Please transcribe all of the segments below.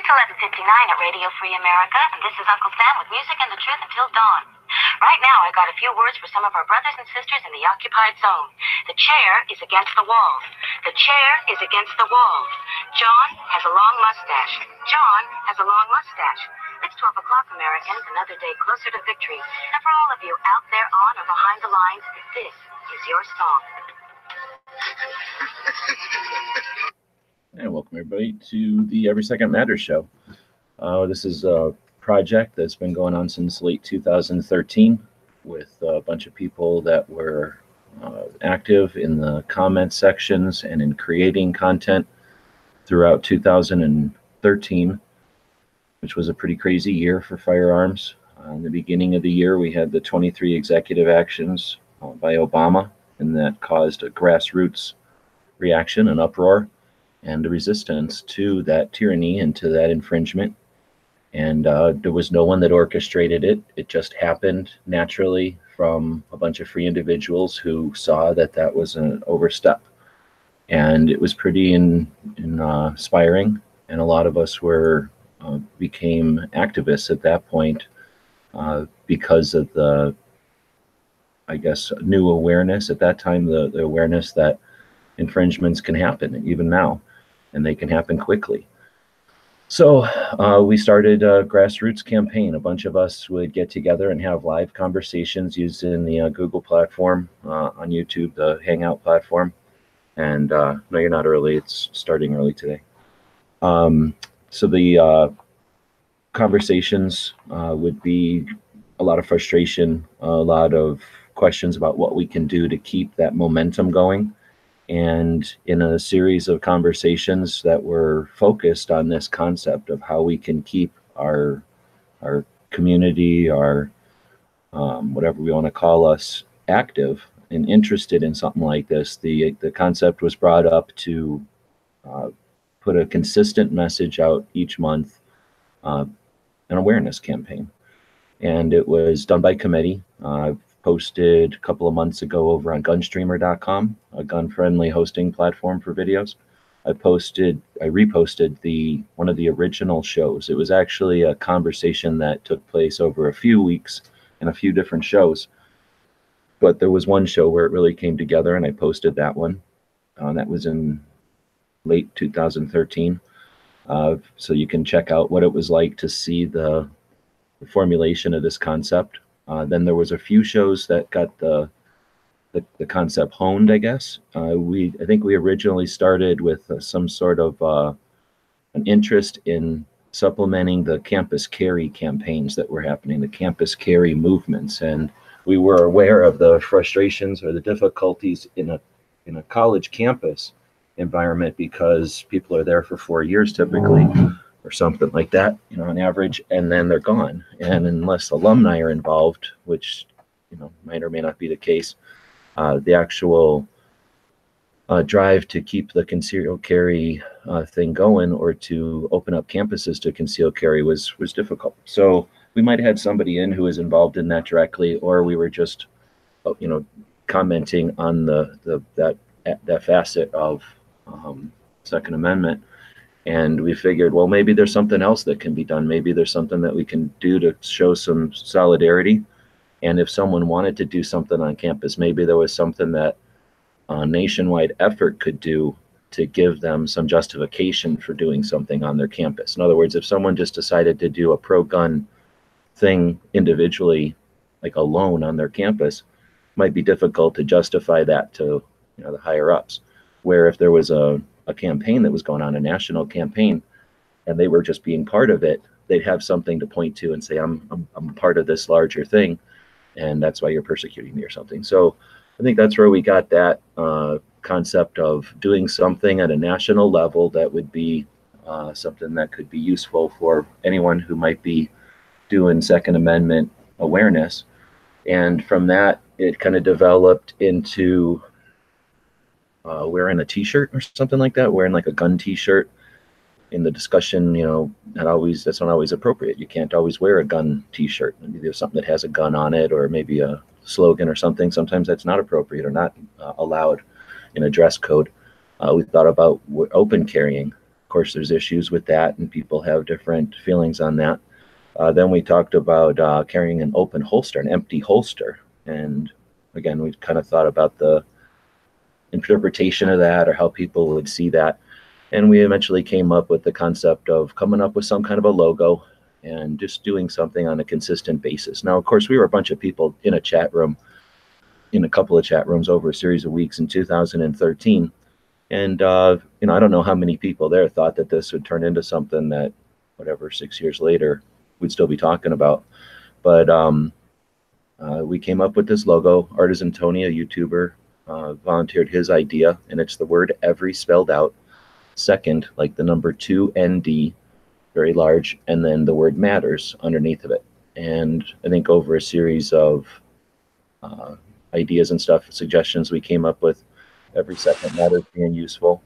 It's 11:59 at Radio Free America, and this is Uncle Sam with music and the truth until dawn. Right now, I got a few words for some of our brothers and sisters in the occupied zone. The chair is against the wall. The chair is against the wall. John has a long mustache. John has a long mustache. It's 12 o'clock, Americans, another day closer to victory. And for all of you out there on or behind the lines, this is your song. And welcome everybody to the Every Second Matters show. This is a project that's been going on since late 2013 with a bunch of people that were active in the comment sections and in creating content throughout 2013, which was a pretty crazy year for firearms. In the beginning of the year, we had the 23 executive actions by Obama, and that caused a grassroots reaction, an uproar, and a resistance to that tyranny and to that infringement. And there was no one that orchestrated it. It just happened naturally from a bunch of free individuals who saw that that was an overstep. And it was pretty inspiring. And a lot of us became activists at that point because of the, I guess, new awareness at that time, the awareness that infringements can happen even now, and they can happen quickly. So we started a grassroots campaign. A bunch of us would get together and have live conversations using the Google platform, on YouTube, the Hangout platform. And no, you're not early. It's starting early today. So the conversations would be a lot of frustration, a lot of questions about what we can do to keep that momentum going. And in a series of conversations that were focused on this concept of how we can keep our community, our whatever we want to call us, active and interested in something like this, the concept was brought up to put a consistent message out each month, an awareness campaign. And it was done by committee. I've posted a couple of months ago over on gunstreamer.com, a gun-friendly hosting platform for videos. I reposted one of the original shows. It was actually a conversation that took place over a few weeks and a few different shows. But there was one show where it really came together, and I posted that one. That was in late 2013. So you can check out what it was like to see the formulation of this concept. Then there was a few shows that got the concept honed, I guess. I think we originally started with some sort of an interest in supplementing the campus carry campaigns that were happening, the campus carry movements. And we were aware of the frustrations or the difficulties in a college campus environment, because people are there for 4 years typically, or something like that, on average, and then they're gone. And unless alumni are involved, which, might or may not be the case, the actual drive to keep the concealed carry thing going, or to open up campuses to concealed carry was difficult. So we might have had somebody in who was involved in that directly, or we were just, commenting on that facet of Second Amendment. And we figured, well, maybe there's something else that can be done. Maybe there's something that we can do to show some solidarity. And if someone wanted to do something on campus, maybe there was something that a nationwide effort could do to give them some justification for doing something on their campus. In other words, if someone just decided to do a pro-gun thing individually, like alone on their campus, it might be difficult to justify that to the higher ups. Where if there was a campaign that was going on, a national campaign, and they were just being part of it, they'd have something to point to and say, I'm part of this larger thing, and that's why you're persecuting me or something. So I think that's where we got that concept of doing something at a national level that would be something that could be useful for anyone who might be doing Second Amendment awareness. And from that, it kind of developed into wearing a t-shirt or something like that, wearing like a gun t-shirt. In the discussion, that's not always appropriate. You can't always wear a gun t-shirt. Maybe there's something that has a gun on it, or maybe a slogan or something. Sometimes that's not appropriate or not allowed in a dress code. We thought about open carrying. Of course, there's issues with that, and people have different feelings on that. Then we talked about carrying an open holster, an empty holster. And again, we kind of thought about the interpretation of that or how people would see that. And we eventually came up with the concept of coming up with some kind of a logo and just doing something on a consistent basis. Now, of course, we were a bunch of people in a chat room, in a couple of chat rooms over a series of weeks in 2013. And, I don't know how many people there thought that this would turn into something that, whatever, 6 years later, we'd still be talking about. But we came up with this logo. Artisan Tony, a YouTuber, volunteered his idea, and it's the word every spelled out. Second, like the number 2 ND, very large, and then the word matters underneath of it. And I think over a series of ideas and stuff, suggestions we came up with, every second matters being useful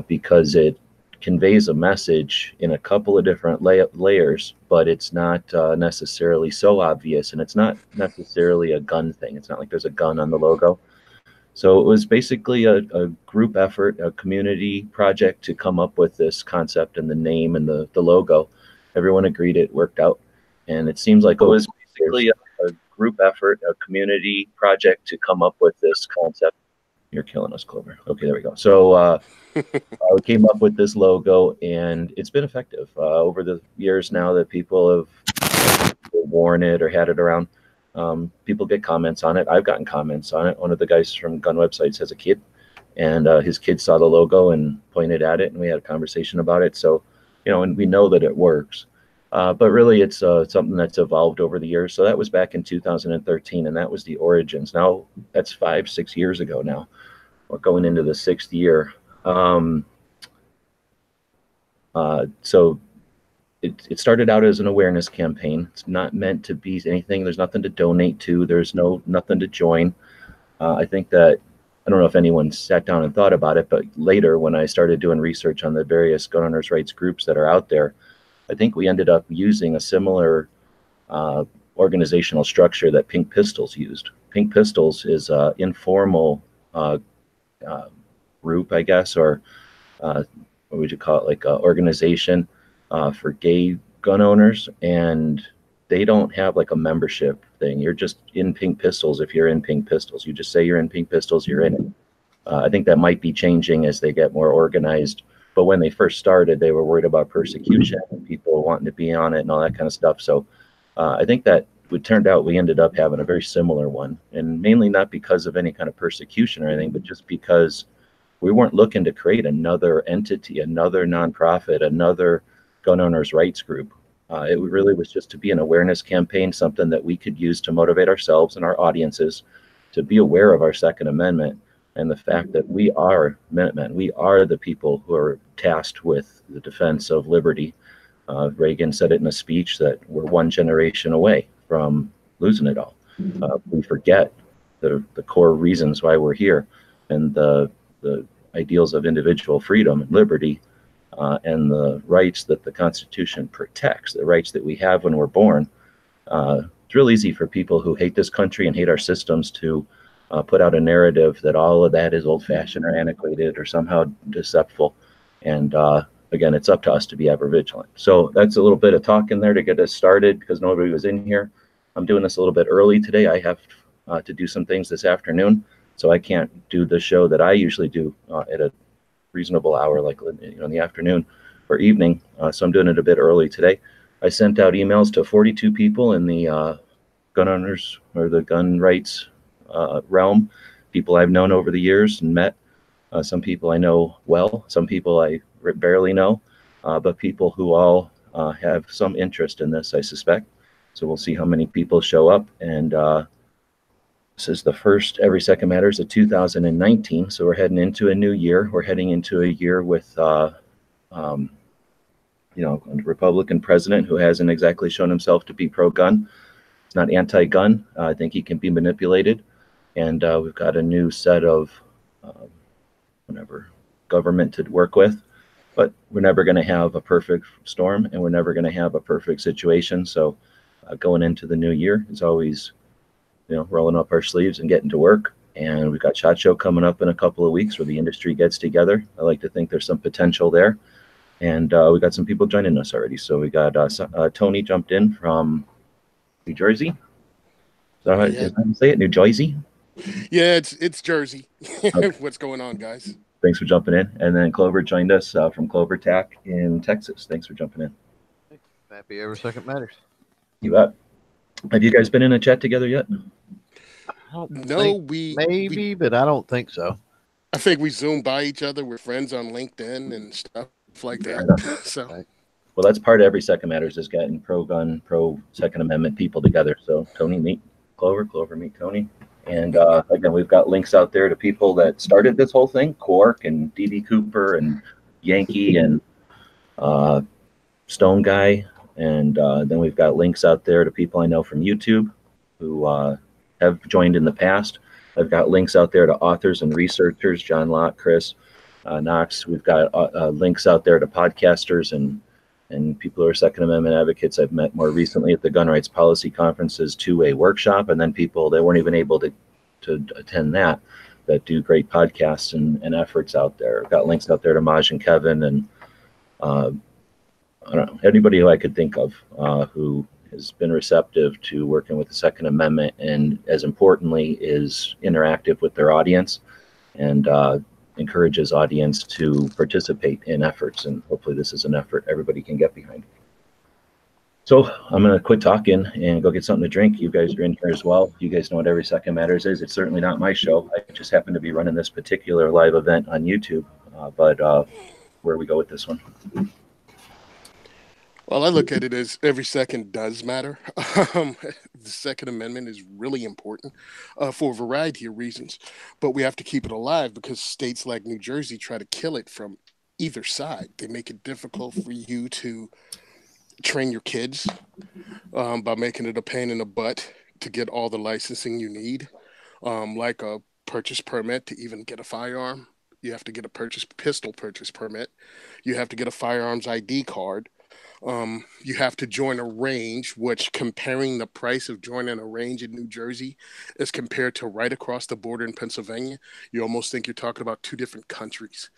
because it conveys a message in a couple of different layers, but it's not necessarily so obvious, and it's not necessarily a gun thing. It's not like there's a gun on the logo. So it was basically a group effort, a community project to come up with this concept and the name and the logo. Everyone agreed, it worked out. And it seems like it was basically a group effort, a community project to come up with this concept. You're killing us, Clover. Okay, there we go. So we came up with this logo, and it's been effective over the years now that people have worn it or had it around. People get comments on it. I've gotten comments on it. One of the guys from Gun Websites has a kid, and his kid saw the logo and pointed at it, and we had a conversation about it. So, and we know that it works. But really, it's something that's evolved over the years. So that was back in 2013, and that was the origins. Now, that's 5-6 years ago now. We're going into the 6th year. So it started out as an awareness campaign. It's not meant to be anything. There's nothing to donate to. There's nothing to join. I think that, I don't know if anyone sat down and thought about it, but later when I started doing research on the various gun owners' rights groups that are out there, I think we ended up using a similar organizational structure that Pink Pistols used. Pink Pistols is an informal group, I guess, or what would you call it, like an organization for gay gun owners, and they don't have like a membership thing. You're just in Pink Pistols if you're in Pink Pistols. You just say you're in Pink Pistols, you're in it. I think that might be changing as they get more organized. But when they first started, they were worried about persecution and people wanting to be on it and all that kind of stuff. So I think that it turned out we ended up having a very similar one, and mainly not because of any kind of persecution or anything, but just because we weren't looking to create another entity, another nonprofit, another gun owners' rights group. It really was just to be an awareness campaign, something that we could use to motivate ourselves and our audiences to be aware of our Second Amendment and the fact that we are Minutemen. We are the people who are tasked with the defense of liberty. Reagan said it in a speech that we're one generation away from losing it all. We forget the core reasons why we're here, and the ideals of individual freedom and liberty, and the rights that the Constitution protects, the rights that we have when we're born. It's real easy for people who hate this country and hate our systems to put out a narrative that all of that is old-fashioned or antiquated or somehow deceptive. And again, it's up to us to be ever vigilant. So that's a little bit of talk in there to get us started because nobody was in here. I'm doing this a little bit early today. I have to do some things this afternoon, so I can't do the show that I usually do at a reasonable hour, like in the afternoon or evening. So I'm doing it a bit early today. I sent out emails to 42 people in the gun owners or the gun rights realm, people I've known over the years and met. Some people I know well, some people I barely know, but people who all have some interest in this, I suspect. So we'll see how many people show up. And this is the first Every Second Matters of 2019. So we're heading into a new year. We're heading into a year with a Republican president who hasn't exactly shown himself to be pro-gun. He's not anti-gun. I think he can be manipulated. And we've got a new set of government to work with. But we're never going to have a perfect storm, and we're never going to have a perfect situation. So going into the new year is always, rolling up our sleeves and getting to work. And we've got SHOT Show coming up in a couple of weeks where the industry gets together. I like to think there's some potential there. And we got some people joining us already. So we got Tony jumped in from New Jersey. Is that how you say it? New Jersey? Yeah, it's Jersey. Okay. What's going on, guys? Thanks for jumping in. And then Clover joined us from Clover Tack in Texas. Thanks for jumping in. Happy every second matters. You bet. Have you guys been in a chat together yet? No, maybe, but I don't think so. I think we Zoom by each other. We're friends on LinkedIn and stuff like that. So, well, that's part of every Second Matters is getting pro-gun, pro-Second Amendment people together. So Tony, meet Clover, Clover, meet Tony. And again, we've got links out there to people that started this whole thing, Quark and D.B. Cooper and Yankee and Stone Guy. And then we've got links out there to people I know from YouTube who have joined in the past. I've got links out there to authors and researchers, John Locke, Chris Knox. We've got links out there to podcasters and people who are Second Amendment advocates I've met more recently at the Gun Rights Policy Conferences to a workshop, and then people that weren't even able to attend that do great podcasts and efforts out there. I've got links out there to Maj and Kevin and I don't know, anybody who I could think of who has been receptive to working with the Second Amendment and, as importantly, is interactive with their audience and encourages audience to participate in efforts. And hopefully this is an effort everybody can get behind. So I'm going to quit talking and go get something to drink. You guys are in here as well. You guys know what Every Second Matters is. It's certainly not my show. I just happen to be running this particular live event on YouTube. But where we go with this one? Well, I look at it as every second does matter. The Second Amendment is really important for a variety of reasons, but we have to keep it alive because states like New Jersey try to kill it from either side. They make it difficult for you to train your kids by making it a pain in the butt to get all the licensing you need, like a purchase permit to even get a firearm. You have to get a pistol purchase permit. You have to get a firearms ID card. You have to join a range, which comparing the price of joining a range in New Jersey as compared to right across the border in Pennsylvania, you almost think you're talking about two different countries.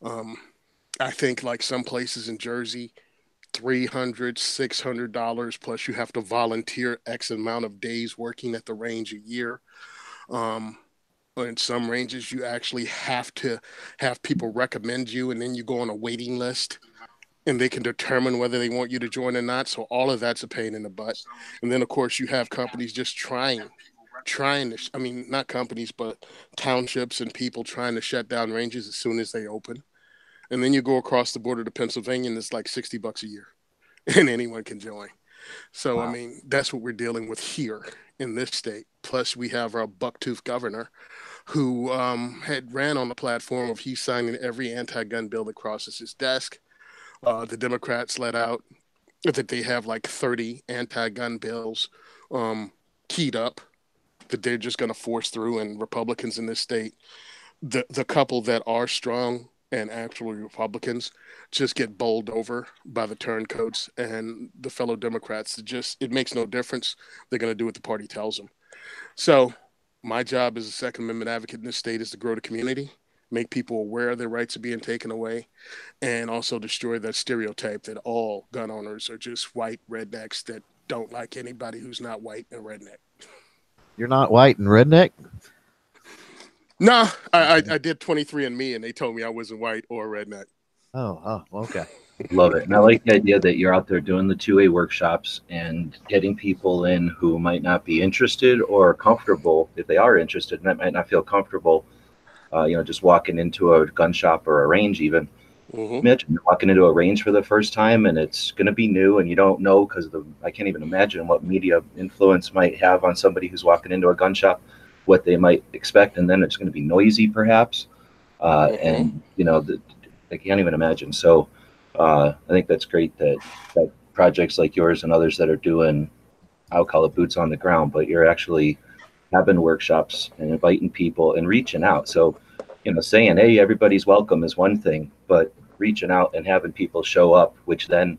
I think like some places in Jersey, $300, $600, plus you have to volunteer X amount of days working at the range a year. In some ranges, you actually have to have people recommend you, and then you go on a waiting list. And they can determine whether they want you to join or not. So all of that's a pain in the butt. And then, of course, you have companies just trying to, I mean, not companies, but townships and people trying to shut down ranges as soon as they open. And then you go across the border to Pennsylvania and it's like $60 a year and anyone can join. So, wow. I mean, that's what we're dealing with here in this state. Plus, we have our bucktooth governor who had ran on the platform of he's signing every anti-gun bill that crosses his desk. The Democrats let out that they have like 30 anti-gun bills keyed up that they're just going to force through, and Republicans in this state, the couple that are strong and actual Republicans just get bowled over by the turncoats and the fellow Democrats. It makes no difference. They're going to do what the party tells them. So my job as a Second Amendment advocate in this state is to grow the community, make people aware their rights are being taken away, and also destroy that stereotype that all gun owners are just white rednecks that don't like anybody who's not white and redneck. You're not white and redneck? No, I did 23andMe, and they told me I wasn't white or redneck. Oh, okay. Love it. And I like the idea that you're out there doing the 2A workshops and getting people in who might not be interested or comfortable. If they are interested and that might not feel comfortable, just walking into a gun shop or a range even. Mm-hmm. Imagine you're walking into a range for the first time and it's going to be new and you don't know because I can't even imagine what media influence might have on somebody who's walking into a gun shop, what they might expect, and then it's going to be noisy perhaps. And, I can't even imagine. So I think that's great that projects like yours and others that are doing, I'll call it boots on the ground, but you're actually having workshops and inviting people and reaching out. So, saying, hey, everybody's welcome is one thing, but reaching out and having people show up, which then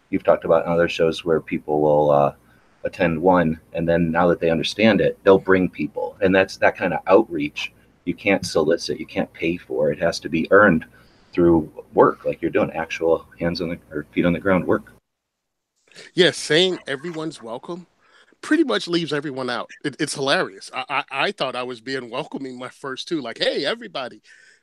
you've talked about in other shows where people will attend one, and then now that they understand it, they'll bring people. And that's that kind of outreach. You can't solicit, you can't pay for. It has to be earned through work, like you're doing actual hands on the or feet on the ground work. Yeah, saying everyone's welcome pretty much leaves everyone out. It's hilarious. I thought I was being welcoming my first two, like, hey, everybody,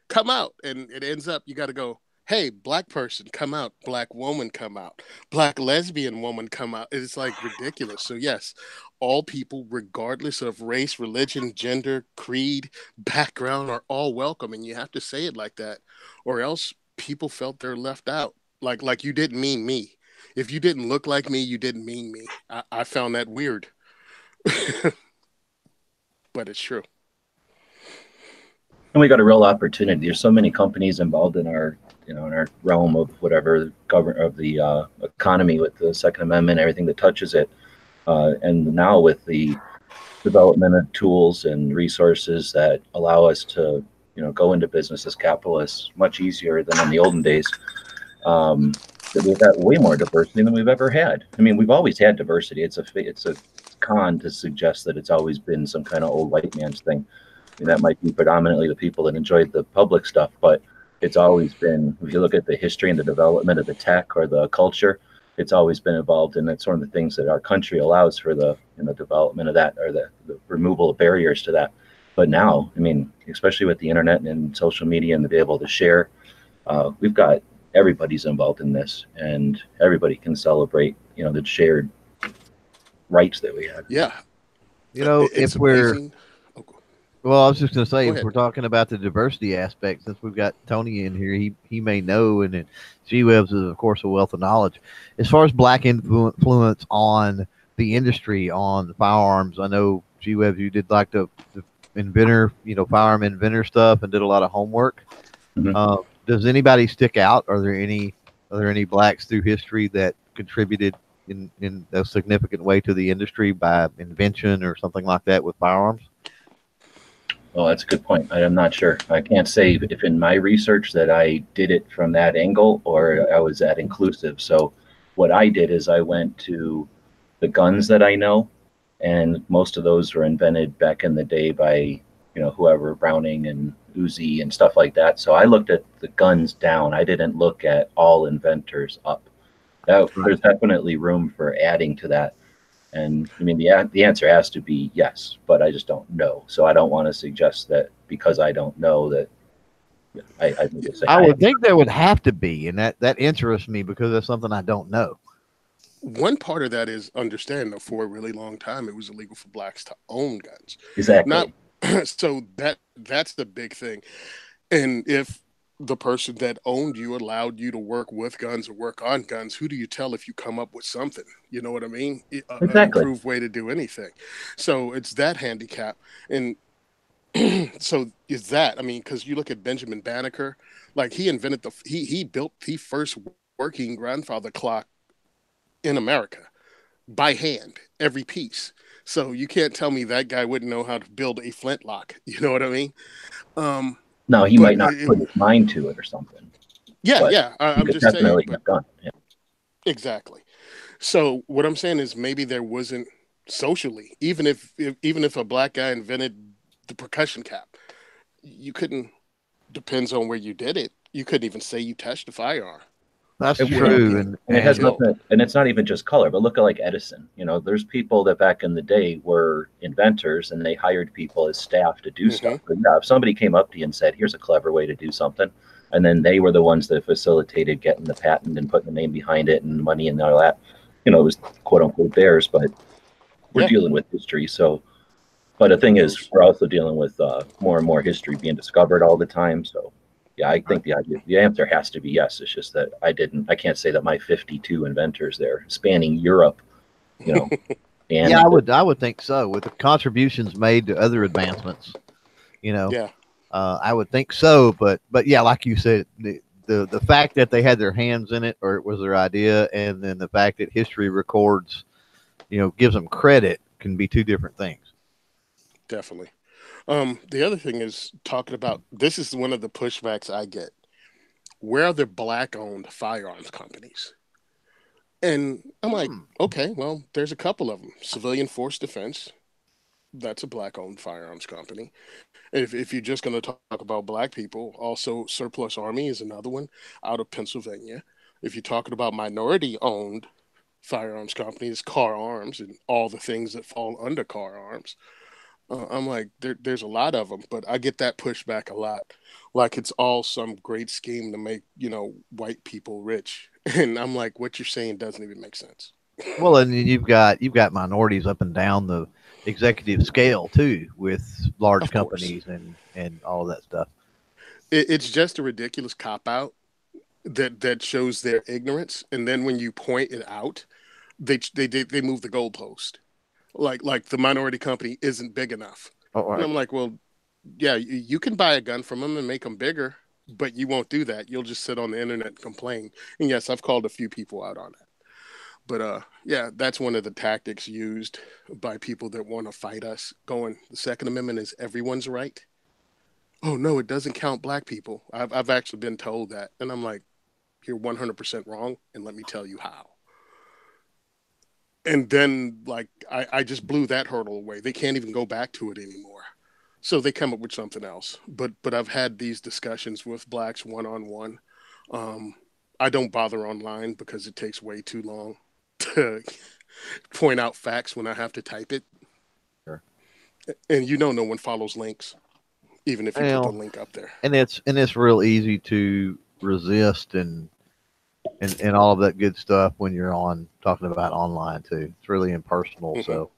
come out. And it ends up you got to go, hey, black person, come out. Black woman, come out. Black lesbian woman, come out. It's like ridiculous. So, yes, all people, regardless of race, religion, gender, creed, background, are all welcome. And you have to say it like that, or else people felt they're left out. Like you didn't mean me. If you didn't look like me, you didn't mean me. I found that weird. But it's true. And we got a real opportunity. There's so many companies involved in our, in our realm of whatever govern of the economy with the Second Amendment, everything that touches it, and now with the development of tools and resources that allow us to, go into business as capitalists much easier than in the olden days. That we've got way more diversity than we've ever had. I mean, we've always had diversity. It's a con to suggest that it's always been some kind of old white man's thing. I mean, that might be predominantly the people that enjoyed the public stuff, but it's always been, if you look at the history and the development of the tech or the culture, it's always been involved in that sort of the things that our country allows for the development of that, or the removal of barriers to that. But now, I mean, especially with the internet and social media and to be able to share, we've got everybody's involved in this, and everybody can celebrate, the shared rights that we have. Yeah. If amazing. well, I was just going to say, Go if ahead. we're talking about the diversity aspect, since we've got Tony in here, he may know, and then G-Webs is, of course, a wealth of knowledge. As far as black influence on the industry, on the firearms, I know, G-Webs, you did like the inventor, firearm inventor stuff and did a lot of homework. Mhm. Does anybody stick out? Are there any blacks through history that contributed in a significant way to the industry by invention or something like that with firearms? Oh, that's a good point. I am not sure. I can't say if in my research that I did it from that angle or I was that inclusive. So what I did is I went to the guns that I know, and most of those were invented back in the day by, whoever, Browning and Uzi and stuff like that. So I looked at the guns down. I didn't look at all inventors up. There's definitely room for adding to that. And I mean, the answer has to be yes, but I just don't know. So I don't want to suggest that because I don't know that I need to say I would think there would have to be, and that interests me because that's something I don't know. One part of that is understand that for a really long time it was illegal for blacks to own guns. Exactly. Not so that's the big thing. And if the person that owned you allowed you to work with guns or work on guns, who do you tell if you come up with something? You know what I mean? An Exactly. improved way to do anything. So it's that handicap. And so is that, I mean, because you look at Benjamin Banneker, like he invented he built the first working grandfather clock in America by hand, every piece. So you can't tell me that guy wouldn't know how to build a flintlock. You know what I mean? No, he But might not put his mind to it or something. yeah, But yeah. he I'm could just saying. definitely But have done it. Yeah. exactly. So what I'm saying is maybe there wasn't socially, even if a black guy invented the percussion cap, you couldn't. Depends on where you did it. You couldn't even say you touched a firearm. That's It You know, true, get, and And it get has killed. nothing, and it's not even just color, but look at like Edison. There's people that back in the day were inventors and they hired people as staff to do Hmm. stuff. But yeah, if somebody came up to you and said, here's a clever way to do something, and then they were the ones that facilitated getting the patent and putting the name behind it and money and all that, it was quote unquote theirs, but we're Yeah, dealing with history. So, but the thing is, those. we're also dealing with more and more history being discovered all the time. So, yeah, I think the answer has to be yes. It's just that I can't say that my 52 inventors there spanning Europe, you know, and yeah, I would think so. With the contributions made to other advancements, you know, Yeah, I would think so. But yeah, like you said, the fact that they had their hands in it or it was their idea, and then the fact that history records, gives them credit, can be two different things. definitely. The other thing is talking about this is one of the pushbacks I get. Where are the black-owned firearms companies? And I'm like, Hmm. okay, well, there's a couple of them. Civilian Force Defense, That's a black-owned firearms company. If you're just going to talk about black people, also Surplus Army is another one out of Pennsylvania. If you're talking about minority-owned firearms companies, Car Arms, and all the things that fall under Car Arms. I'm like, there's a lot of them, but I get that pushback a lot. Like it's all some great scheme to make, white people rich. And I'm like, what you're saying doesn't even make sense. Well, and then you've got minorities up and down the executive scale too, with large Of course. companies and all of that stuff. It's just a ridiculous cop out that shows their ignorance. And then when you point it out, they move the goalpost. Like the minority company isn't big enough. Oh, all And right. I'm like, well, yeah, you can buy a gun from them and make them bigger, but you won't do that. You'll just sit on the internet and complain. And yes, I've called a few people out on that. But yeah, that's one of the tactics used by people that want to fight us. Going, the Second Amendment is everyone's right. Oh no, it doesn't count black people. I've actually been told that, and I'm like, you're 100% wrong, and let me tell you how. And then like I just blew that hurdle away. They can't even go back to it anymore. So they come up with something else. But I've had these discussions with blacks one on one. I don't bother online because it takes way too long to point out facts when I have to type it. Sure. And no one follows links, even if you put the Well, link up there. and it's real easy to resist and all of that good stuff when you're on talking about online too. It's really impersonal. Hmm. So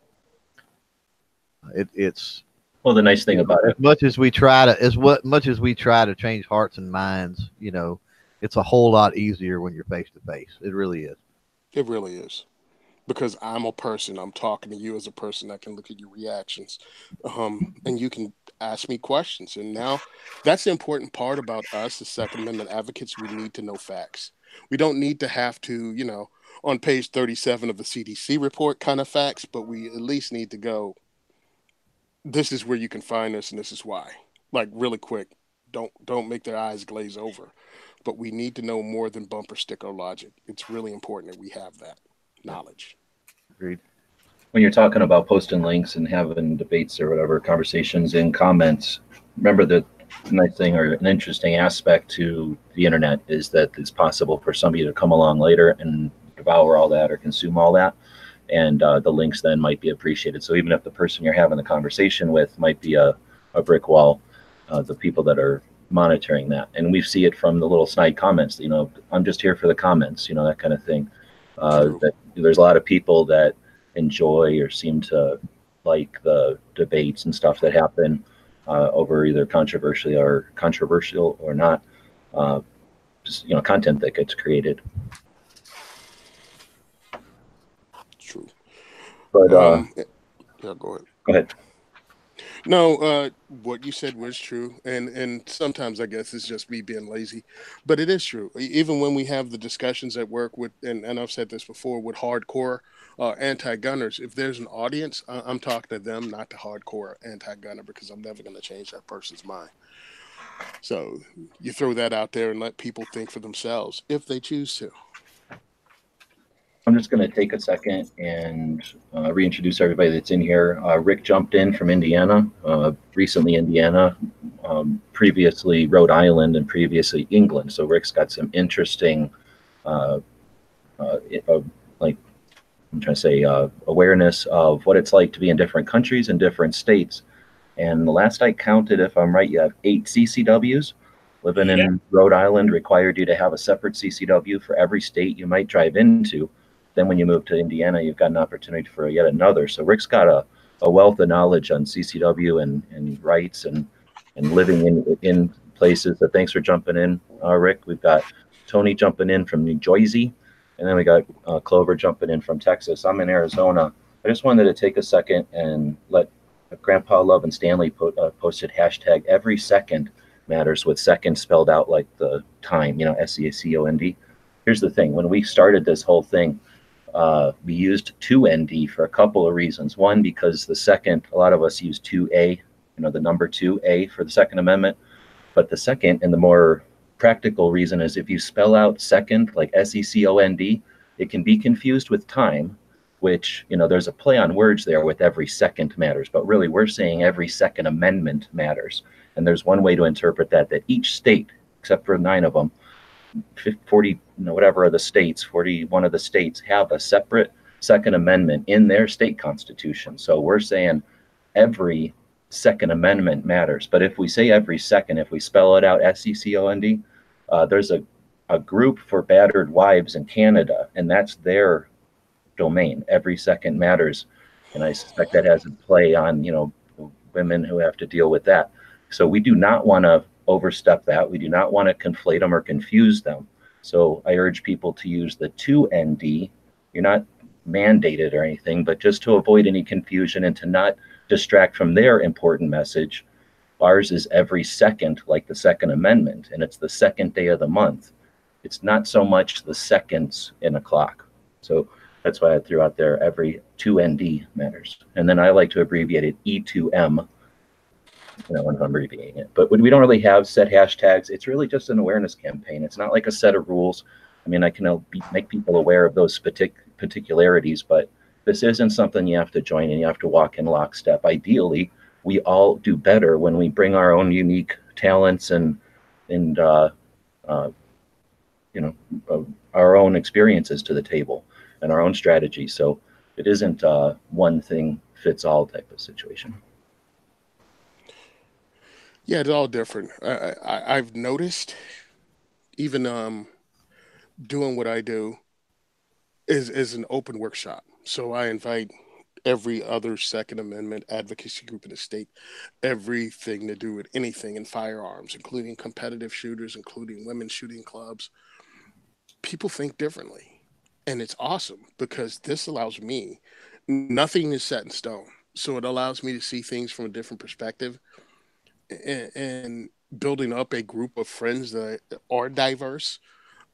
it's Well, the nice thing about as it, much as we try to much as we try to change hearts and minds, it's a whole lot easier when you're face to face. It really is. It really is. Because I'm a person, I'm talking to you as a person that can look at your reactions. And you can ask me questions. And now that's the important part about us as Second Amendment advocates. We need to know facts. We don't need to have to, on page 37 of the CDC report kind of facts, but we at least need to go, this is where you can find us and this is why. Like really quick. Don't make their eyes glaze over. But we need to know more than bumper sticker logic. It's really important that we have that Yeah, knowledge. agreed. when you're talking about posting links and having debates or whatever, conversations in comments, remember that the nice thing or an interesting aspect to the internet is that it's possible for somebody to come along later and devour all that or consume all that. And the links then might be appreciated. So even if the person you're having the conversation with might be a brick wall, the people that are monitoring that. And we see it from the little snide comments, I'm just here for the comments, that kind of thing. True. That there's a lot of people that enjoy or seem to like the debates and stuff that happen over either controversial or not, just content that gets created. True. But Yeah, go ahead. go ahead. No, what you said was true, and sometimes I guess it's just me being lazy, but it is true. Even when we have the discussions at work with, and I've said this before, with hardcore anti-gunners, if there's an audience, I'm talking to them, not to hardcore anti-gunner, because I'm never going to change that person's mind. So you throw that out there and let people think for themselves if they choose to. I'm just going to take a second and reintroduce everybody that's in here. Rick jumped in from Indiana, recently Indiana, previously Rhode Island, and previously England. So Rick's got some interesting, like I'm trying to say, awareness of what it's like to be in different countries and different states. And the last I counted, if I'm right, you have 8 CCWs. Living in Rhode Island required you to have a separate CCW for every state you might drive into. Then when you move to Indiana, you've got an opportunity for yet another. So Rick's got a wealth of knowledge on CCW and rights and living in places. So thanks for jumping in, Rick. We've got Tony jumping in from New Jersey, and then we got Clover jumping in from Texas. I'm in Arizona. I just wanted to take a second and let Grandpa Love and Stanley posted hashtag every second matters with second spelled out like the time, SECOND. Here's the thing. When we started this whole thing, we used 2ND for a couple of reasons. One, because the second, a lot of us use 2A, the number 2A for the Second Amendment. But the second and the more practical reason is if you spell out second, like SECOND, it can be confused with time. which, there's a play on words there with every second matters, but really we're saying every Second Amendment matters. And there's one way to interpret that each state, except for 9 of them, 40, whatever of the states, 41 of the states have a separate Second Amendment in their state constitution. So we're saying every Second Amendment matters. But if we say every second, if we spell it out, SECOND, there's a group for battered wives in Canada, and that's their domain. Every second matters. And I suspect that has a play on, women who have to deal with that. So we do not want to overstep that. We do not want to conflate them or confuse them. So I urge people to use the 2ND. You're not mandated or anything, but just to avoid any confusion and to not distract from their important message. Ours is every second, like the Second Amendment, and it's the second day of the month. It's not so much the seconds in a clock. So that's why I threw out there every 2ND matters. And then I like to abbreviate it E2M, when I'm abbreviating it. But we don't really have set hashtags. It's really just an awareness campaign. It's not like a set of rules. I mean, I can make people aware of those particularities, but this isn't something you have to join and you have to walk in lockstep. Ideally, we all do better when we bring our own unique talents and our own experiences to the table and our own strategy. So it isn't one thing fits all type of situation. Yeah, it's all different. I've noticed, even doing what I do is an open workshop. So I invite every other Second Amendment advocacy group in the state, everything to do with anything in firearms, including competitive shooters, including women's shooting clubs. People think differently. And it's awesome because this allows me, nothing is set in stone. So it allows me to see things from a different perspective, and building up a group of friends that are diverse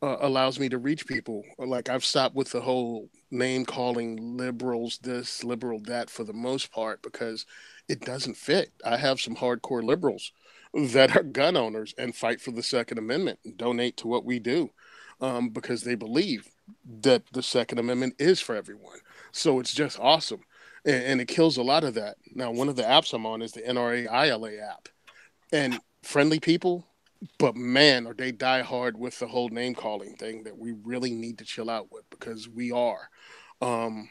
allows me to reach people. Like, I've stopped with the whole name calling liberals this, liberal that for the most part, because it doesn't fit. I have some hardcore liberals that are gun owners and fight for the Second Amendment and donate to what we do, because they believe that the Second Amendment is for everyone. So it's just awesome. And it kills a lot of that. Now, one of the apps I'm on is the NRA ILA app. And friendly people, but man, are they die hard with the whole name calling thing that we really need to chill out with, because we are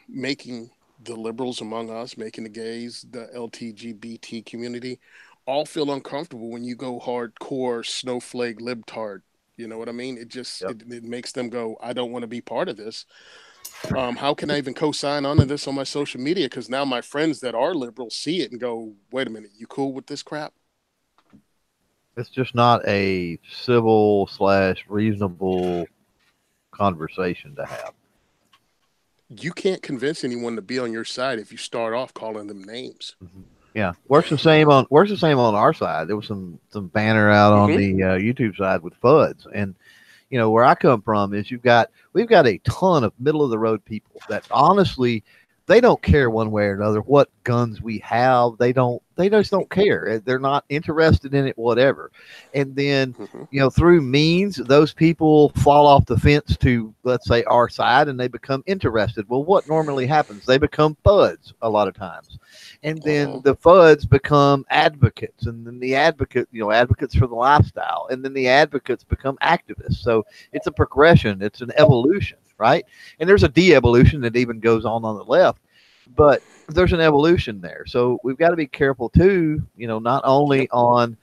making the liberals among us, making the gays, the LTGBT community, all feel uncomfortable when you go hardcore snowflake libtard. You know what I mean? It just, it makes them go, I don't want to be part of this. How can I even co-sign onto this on my social media? Because now my friends that are liberals see it and go, wait a minute, you cool with this crap? It's just not a civil / reasonable conversation to have. You can't convince anyone to be on your side if you start off calling them names. Mm-hmm. Yeah, works the same on our side. There was some banner out on the YouTube side with FUDs, and where I come from is we've got a ton of middle of the road people that honestly, they don't care one way or another what guns we have. They just don't care. They're not interested in it, whatever. And then, through means, those people fall off the fence to, let's say, our side, and they become interested. Well, what normally happens? They become FUDs a lot of times. And then the FUDs become advocates, and then the advocates for the lifestyle. And then the advocates become activists. So it's a progression. It's an evolution. Right. And there's a de-evolution that even goes on the left, but there's an evolution there. So we've got to be careful too, not only on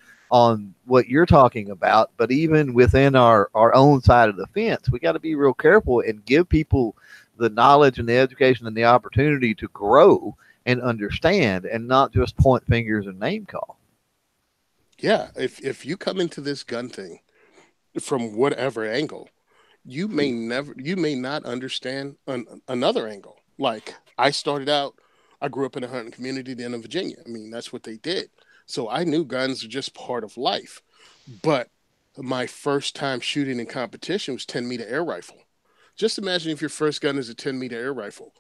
what you're talking about, but even within our own side of the fence. We got to be real careful and give people the knowledge and the education and the opportunity to grow and understand, and not just point fingers and name call. Yeah. If you come into this gun thing from whatever angle, you may not understand another angle. Like, I grew up in a hunting community then in Virginia. I mean, that's what they did. So I knew guns are just part of life. But my first time shooting in competition was 10-meter air rifle. Just imagine if your first gun is a 10-meter air rifle.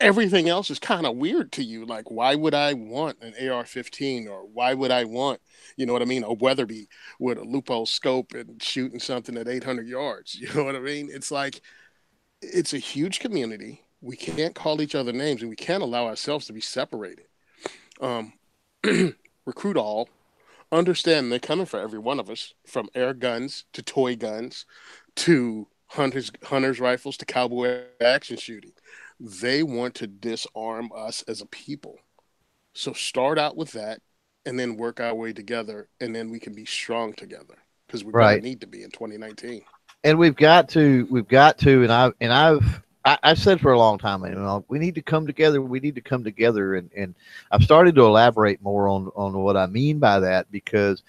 Everything else is kind of weird to you. Like, why would I want an AR-15, or why would I want, a Weatherby with a loophole scope and shooting something at 800 yards? You know what I mean? It's like, it's a huge community We can't call each other names, and we can't allow ourselves to be separated. Recruit all. Understand they're coming for every one of us, from air guns to toy guns to hunters rifles to cowboy action shooting. They want to disarm us as a people. So start out with that, and then work our way together, and then we can be strong together, because we're going Right. to need to be in 2019. And we've got to, I've said for a long time, we need to come together. We need to come together. And I've started to elaborate more on what I mean by that, because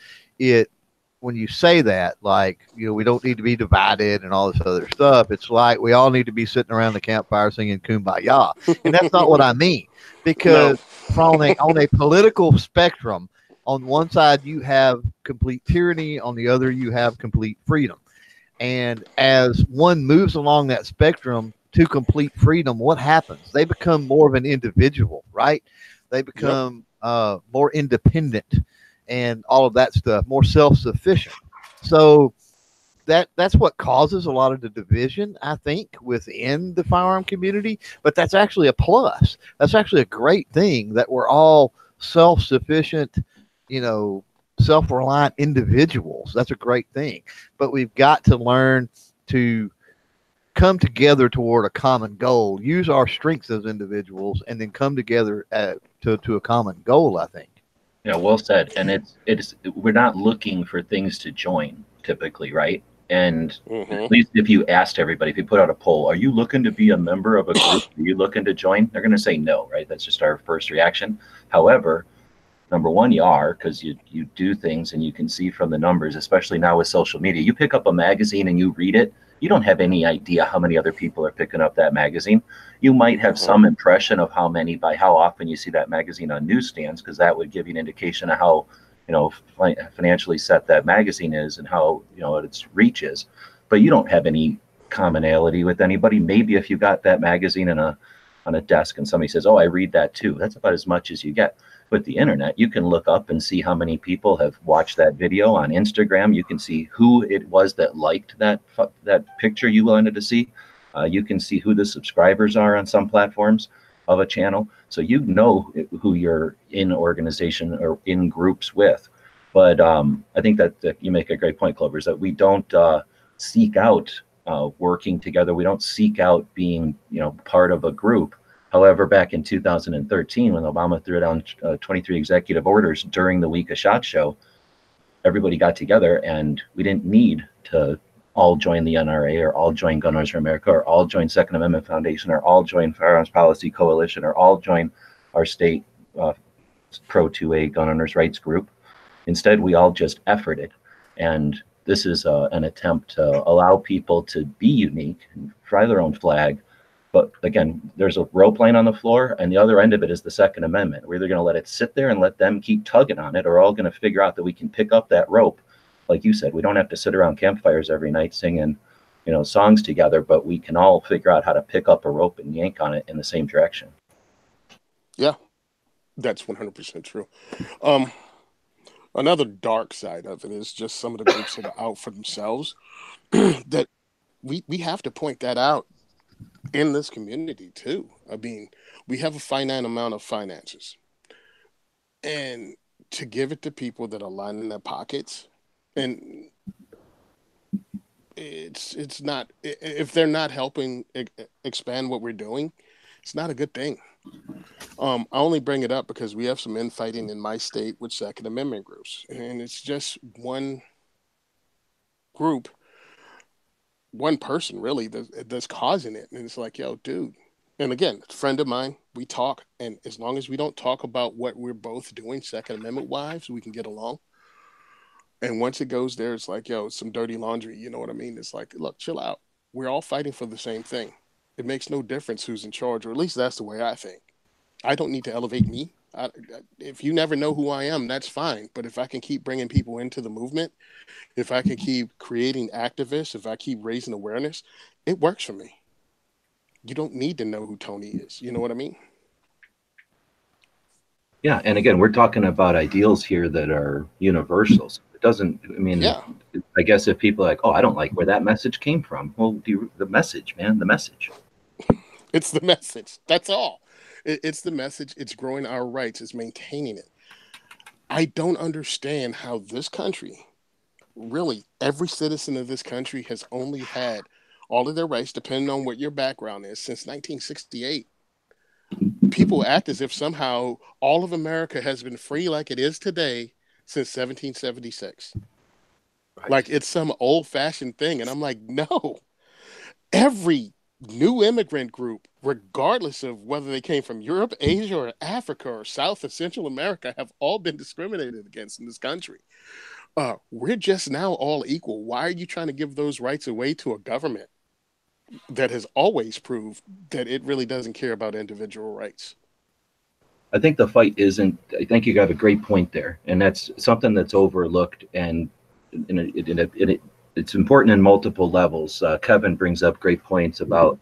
when you say that, like, we don't need to be divided and all this other stuff. It's like we all need to be sitting around the campfire singing Kumbaya. And that's not what I mean, because on a political spectrum, on one side you have complete tyranny, on the other you have complete freedom. And as one moves along that spectrum to complete freedom, what happens? They become more of an individual, right? They become more independent and all of that stuff, more self-sufficient. So that's what causes a lot of the division, I think, within the firearm community. But that's actually a plus. That's actually a great thing, that we're all self-sufficient, self-reliant individuals. That's a great thing. But we've got to learn to come together toward a common goal, use our strengths as individuals, and then come together to a common goal, I think. Yeah, well said. And we're not looking for things to join typically, right? And at least if you asked everybody, if you put out a poll, are you looking to be a member of a group? Are you looking to join? They're going to say no, right? That's just our first reaction. However, number one, you are, because you do things, and you can see from the numbers, especially now with social media. You pick up a magazine and you read it, you don't have any idea how many other people are picking up that magazine. You might have some impression of how many by how often you see that magazine on newsstands, because that would give you an indication of how financially set that magazine is and how its reach is. But you don't have any commonality with anybody. Maybe if you got that magazine on a desk and somebody says, "Oh, I read that too," that's about as much as you get. With the internet, you can look up and see how many people have watched that video on Instagram. You can see who it was that liked that picture you wanted to see. You can see who the subscribers are on some platforms of a channel. So who you're in organization or in groups with. But I think that you make a great point, Clover, is that we don't seek out working together. We don't seek out being part of a group. However, back in 2013, when Obama threw down 23 executive orders during the Week of SHOT Show, everybody got together, and we didn't need to all join the NRA or all join Gun Owners for America or all join Second Amendment Foundation or all join Firearms Policy Coalition or all join our state Pro 2A gun owners' rights group. Instead, we all just efforted. And this is an attempt to allow people to be unique and fly their own flag. But again, there's a rope laying on the floor, and the other end of it is the Second Amendment. We're either going to let it sit there and let them keep tugging on it, or we're all going to figure out that we can pick up that rope. Like you said, we don't have to sit around campfires every night singing, songs together, but we can all figure out how to pick up a rope and yank on it in the same direction. Yeah, that's 100% true. Another dark side of it is just some of the groups that are out for themselves. That we have to point that out in this community too. I mean, we have a finite amount of finances, and to give it to people that are lining their pockets, and it's not, if they're not helping expand what we're doing, it's not a good thing. I only bring it up because we have some infighting in my state with Second Amendment groups, and it's just one group, one person really that's causing it. And it's like, yo, dude. And again, a friend of mine, we talk, and as long as we don't talk about what we're both doing Second Amendment wise, we can get along. And once it goes there, it's like, yo, it's some dirty laundry. You know what I mean? It's like, look, chill out. We're all fighting for the same thing. It makes no difference who's in charge, or at least that's the way I think. I don't need to elevate me. If you never know who I am, that's fine. But if I can keep bringing people into the movement, if I can keep creating activists, if I keep raising awareness, it works for me. You don't need to know who Tony is. You know what I mean? Yeah, and again, we're talking about ideals here that are universals. It doesn't, I guess if people are like, oh, I don't like where that message came from. Well, the message, man, the message. It's the message. That's all. It's the message. It's growing our rights. It's maintaining it. I don't understand how this country, really, every citizen of this country has only had all of their rights, depending on what your background is, since 1968. People act as if somehow all of America has been free like it is today since 1776. Right. Like it's some old fashioned thing. And I'm like, no, every new immigrant group, regardless of whether they came from Europe, Asia, or Africa, or South or Central America, have all been discriminated against in this country. We're just now all equal. Why are you trying to give those rights away to a government that has always proved that it really doesn't care about individual rights? I think the fight isn't. I think you got a great point there, and that's something that's overlooked, and it's important in multiple levels. Kevin brings up great points about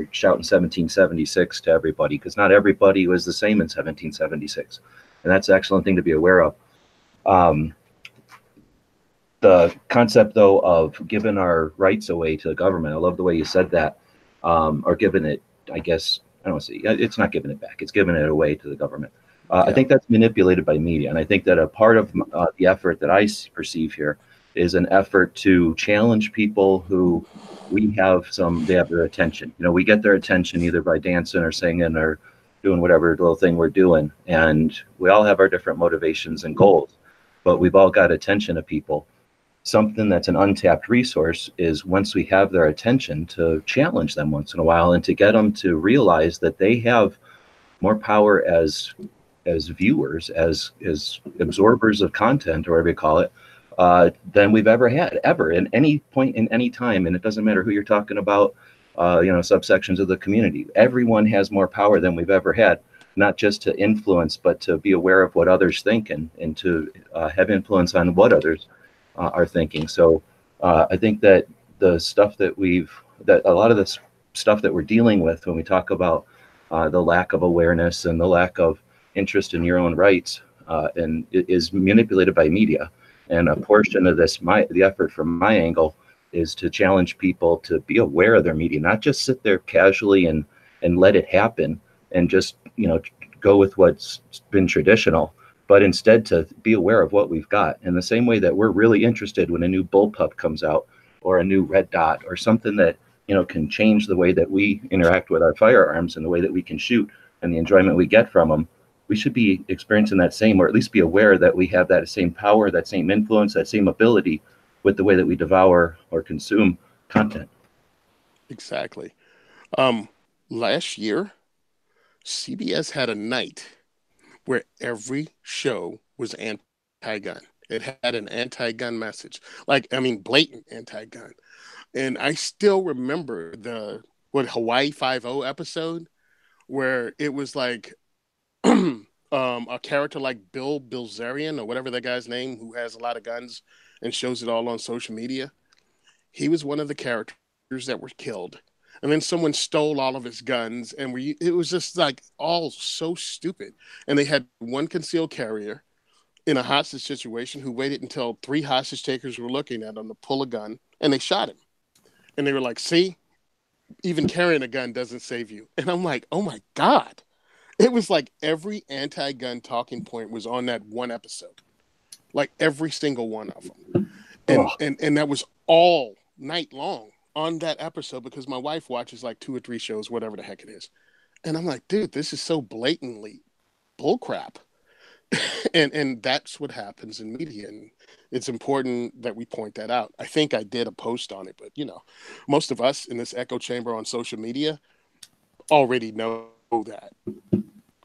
shouting 1776 to everybody, because not everybody was the same in 1776, and that's an excellent thing to be aware of. The concept, though, of giving our rights away to the government, I love the way you said that, or giving it, I guess, I don't want to say, it's not giving it back, it's giving it away to the government. Yeah. I think that's manipulated by media, and I think that a part of the effort that I perceive here is an effort to challenge people who they have their attention. You know, we get their attention either by dancing or singing or doing whatever little thing we're doing, and we all have our different motivations and goals, but we've all got attention of people. Something that's an untapped resource is, once we have their attention, to challenge them once in a while and to get them to realize that they have more power as viewers, as absorbers of content, or whatever you call it, than we've ever had, ever, in any point in any time. And it doesn't matter who you're talking about, subsections of the community. Everyone has more power than we've ever had, not just to influence, but to be aware of what others think, and to have influence on what others are thinking. So I think that the stuff that a lot of this stuff that we're dealing with when we talk about the lack of awareness and the lack of interest in your own rights, and it is manipulated by media. And a portion of this, the effort from my angle, is to challenge people to be aware of their media, not just sit there casually and let it happen and just go with what's been traditional, but instead to be aware of what we've got. In the same way that we're really interested when a new bullpup comes out, or a new red dot, or something that can change the way that we interact with our firearms and the way that we can shoot and the enjoyment we get from them, we should be experiencing that same, or at least be aware that we have that same power, that same influence, that same ability with the way that we devour or consume content. Exactly. Last year, CBS had a night where every show was anti-gun. It had an anti-gun message, blatant anti-gun. And I still remember the Hawaii 5-0 episode, where it was like a character like Bill Bilzerian, or whatever that guy's name, who has a lot of guns and shows it all on social media. He was one of the characters that were killed. And then someone stole all of his guns, and it was just like all so stupid. And they had one concealed carrier in a hostage situation who waited until 3 hostage takers were looking at him to pull a gun, and they shot him. And they were like, see, even carrying a gun doesn't save you. And I'm like, oh my God. It was like every anti-gun talking point was on that one episode. Like every single one of them. And that was all night long on that episode, because my wife watches like 2 or 3 shows, whatever the heck it is. And I'm like, dude, this is so blatantly bullcrap. and that's what happens in media. And it's important that we point that out. I think I did a post on it, but most of us in this echo chamber on social media already know that.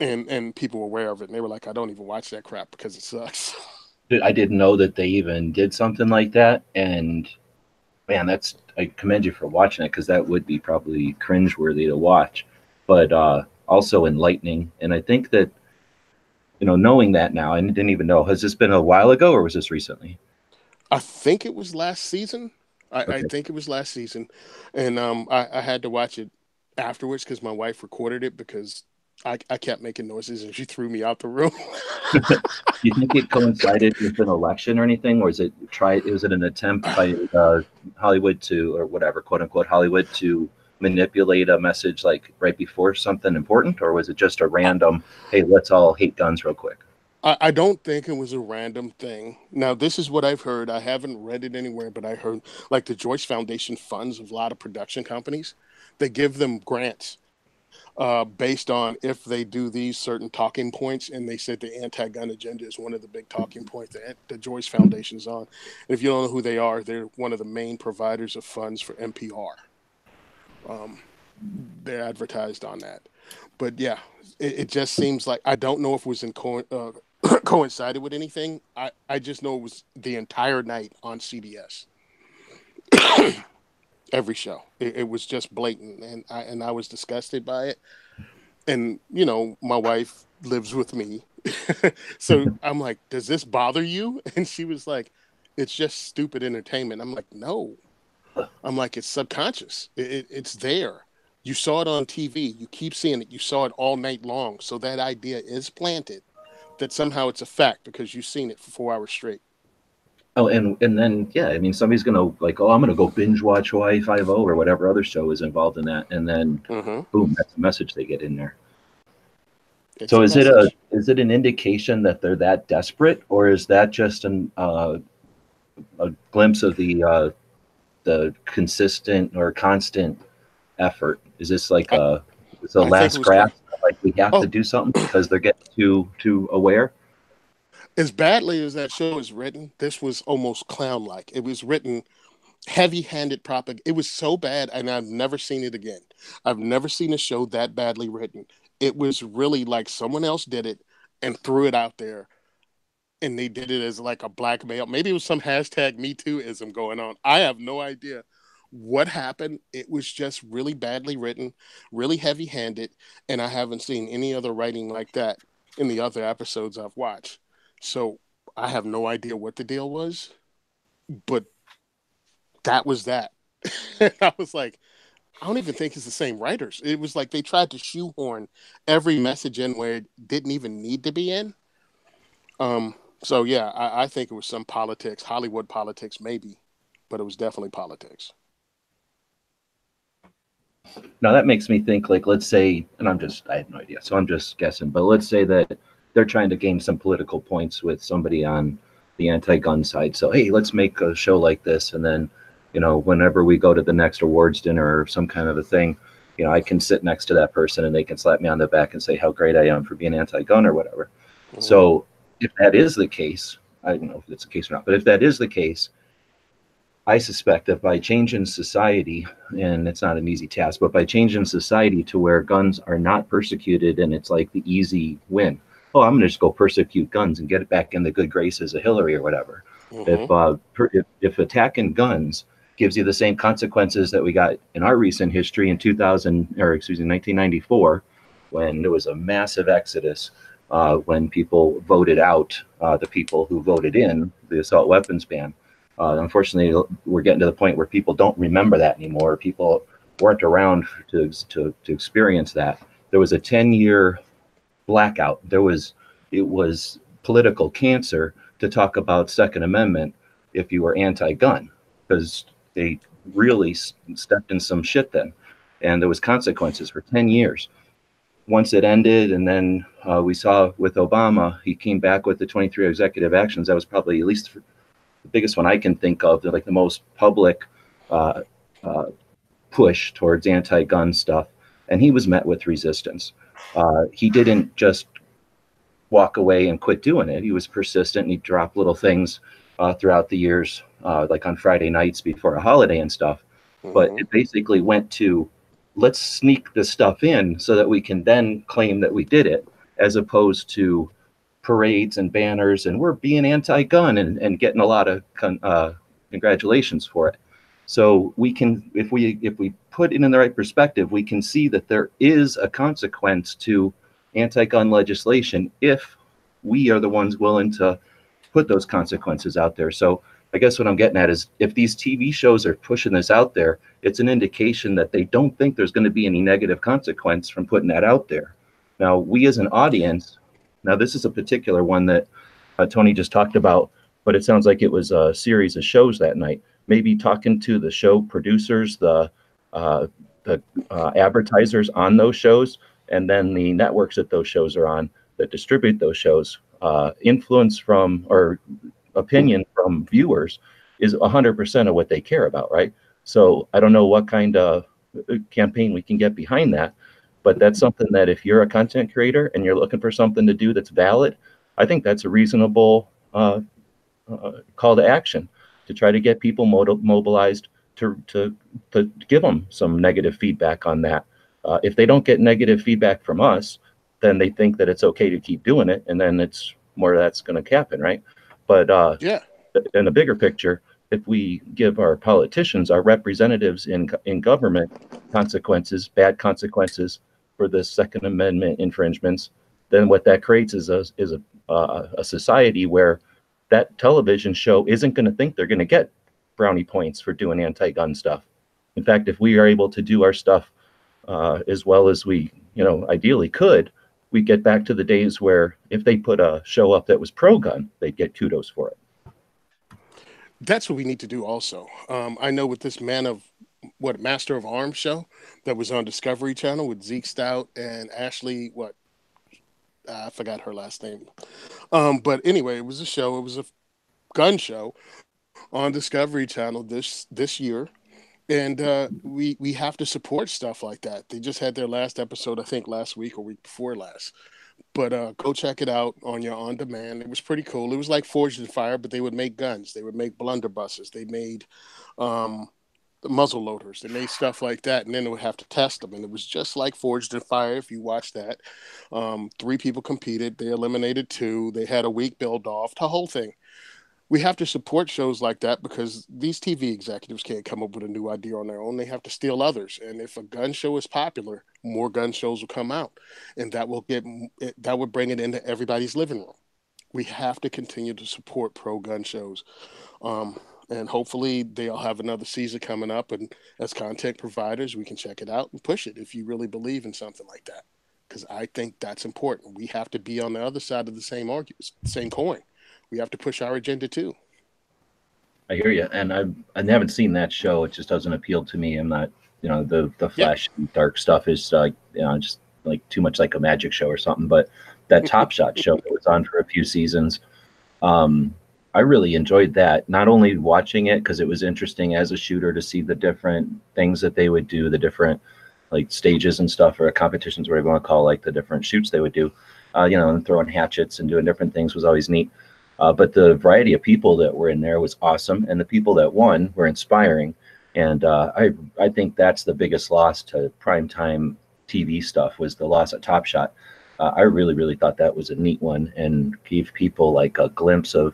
And people were aware of it, and they were like, I don't even watch that crap because it sucks. I didn't know that they even did something like that. And man, I commend you for watching it, because that would be probably cringeworthy to watch, but also enlightening. And I think that, knowing that now, I didn't even know, has this been a while ago, or was this recently? I think it was last season. Okay. I think it was last season. And I had to watch it afterwards because my wife recorded it, because I kept making noises and she threw me out the room. Do you think it coincided with an election or anything, or was it an attempt by Hollywood to, or whatever, quote unquote, Hollywood to manipulate a message like right before something important, or was it just a random, hey, let's all hate guns real quick? I don't think it was a random thing. Now, this is what I've heard. I haven't read it anywhere, but I heard like the Joyce Foundation funds a lot of production companies. They give them grants based on if they do these certain talking points, and they said the anti-gun agenda is one of the big talking points that the Joyce Foundation's on. And if you don't know who they are, they're one of the main providers of funds for NPR. They're advertised on that. But yeah, it just seems like I don't know if it was coincided with anything. I just know it was the entire night on CBS. Every show. It was just blatant, and I was disgusted by it. And my wife lives with me, so I'm like, "Does this bother you?" And she was like, "It's just stupid entertainment." I'm like, "No." I'm like, "It's subconscious. It's there. You saw it on TV. You keep seeing it. You saw it all night long. So that idea is planted that somehow it's a fact because you've seen it for 4 hours straight." Oh, and then yeah, I mean, somebody's gonna like, oh, I'm gonna go binge watch Hawaii Five-0 or whatever other show is involved in that, and then boom, that's the message they get in there. It's So a is message. it an indication that they're that desperate, or is that just a glimpse of the consistent or constant effort? Is this like I, it's a I think it last was grasp? Like we have to oh, do something because they're getting too aware? as badly as that show is written, this was almost clown-like. It was written heavy-handed propaganda. It was so bad, and I've never seen it again. I've never seen a show that badly written. It was really like someone else did it and threw it out there, and they did it as like a blackmail. Maybe it was some hashtag Me Too-ism going on. I have no idea what happened. It was just really badly written, really heavy-handed, and I haven't seen any other writing like that in the other episodes I've watched. So I have no idea what the deal was, but that was that. I was like, I don't even think it's the same writers. It was like they tried to shoehorn every message in where it didn't even need to be in. Um, so yeah, I think it was some politics, Hollywood politics, maybe, but it was definitely politics. Now that makes me think, like, let's say, and I have no idea, so I'm just guessing, but let's say that they're trying to gain some political points with somebody on the anti-gun side. So, hey, let's make a show like this. And then, whenever we go to the next awards dinner or some kind of a thing, I can sit next to that person and they can slap me on the back and say how great I am for being anti-gun or whatever. Mhm. So if that is the case, I don't know if it's the case or not, but if that is the case, I suspect that by changing society, and it's not an easy task, but by changing society to where guns are not persecuted and it's like the easy win. Oh, I'm going to just go persecute guns and get it back in the good graces of Hillary or whatever. Mhm. If attacking guns gives you the same consequences that we got in our recent history in 1994, when there was a massive exodus, when people voted out the people who voted in the assault weapons ban. Unfortunately, we're getting to the point where people don't remember that anymore. People weren't around to experience that. There was a 10-year blackout. It was political cancer to talk about Second Amendment if you were anti-gun, because they really stepped in some shit then, and there was consequences for 10 years. Once it ended, and then we saw with Obama, he came back with the 23 executive actions. That was probably, at least the biggest one I can think of, like the most public uh, uh, push towards anti-gun stuff, and he was met with resistance. He didn't just walk away and quit doing it. He was persistent, and he dropped little things throughout the years, like on Friday nights before a holiday and stuff. But Mhm. it basically went to, let's sneak this stuff in so that we can then claim that we did it, as opposed to parades and banners and we're being anti-gun and getting a lot of congratulations for it. So we can, if we put it in the right perspective, we can see that there is a consequence to anti-gun legislation if we are the ones willing to put those consequences out there. So I guess what I'm getting at is, if these TV shows are pushing this out there, it's an indication that they don't think there's going to be any negative consequence from putting that out there. Now, we as an audience, now this is a particular one that Tony just talked about, but it sounds like it was a series of shows that night. Maybe talking to the show producers, the advertisers on those shows, and then the networks that those shows are on that distribute those shows, influence from or opinion from viewers is 100% of what they care about, right? So I don't know what kind of campaign we can get behind that, but that's something that if you're a content creator and you're looking for something to do that's valid, I think that's a reasonable call to action to try to get people mobilized to give them some negative feedback on that. If they don't get negative feedback from us, then they think that it's okay to keep doing it, and then it's more that's going to happen, right? But Yeah. in the bigger picture, if we give our politicians, our representatives in government, bad consequences for the Second Amendment infringements, then what that creates is a society where that television show isn't going to think they're going to get brownie points for doing anti-gun stuff. In fact, if we are able to do our stuff as well as we, ideally could, we get back to the days where if they put a show up that was pro-gun, they'd get kudos for it. That's what we need to do also. I know with this Master of Arms show that was on Discovery Channel with Zeke Stout and Ashley, I forgot her last name. But anyway, it was a gun show on Discovery Channel this year. And we have to support stuff like that. They just had their last episode, I think last week or week before last. But go check it out on your on demand. It was pretty cool. It was like Forged in Fire, but they would make guns. They would make blunderbusses. They made muzzle loaders. They made stuff like that, and then they would have to test them. And it was just like Forged in Fire. If you watch that, 3 people competed. They eliminated 2. They had a week build off. The whole thing. We have to support shows like that because these TV executives can't come up with a new idea on their own. They have to steal others. And if a gun show is popular, more gun shows will come out, and that will bring it into everybody's living room. We have to continue to support pro-gun shows. And hopefully they'll have another season coming up. And as content providers, we can check it out and push it if you really believe in something like that. Because I think that's important. We have to be on the other side of the same coin. We have to push our agenda too. I hear you, and I haven't seen that show. It just doesn't appeal to me. I'm not, the flash dark stuff is just like too much like a magic show or something. But that Top Shot show that was on for a few seasons, I really enjoyed that. Not only watching it because it was interesting as a shooter to see the different things that they would do, the different like stages and stuff, or competitions, whatever you want to call like the different shoots they would do, and throwing hatchets and doing different things was always neat. But the variety of people that were in there was awesome, and the people that won were inspiring. And I think that's the biggest loss to primetime TV stuff was the loss at Top Shot. I really, really thought that was a neat one and gave people like a glimpse of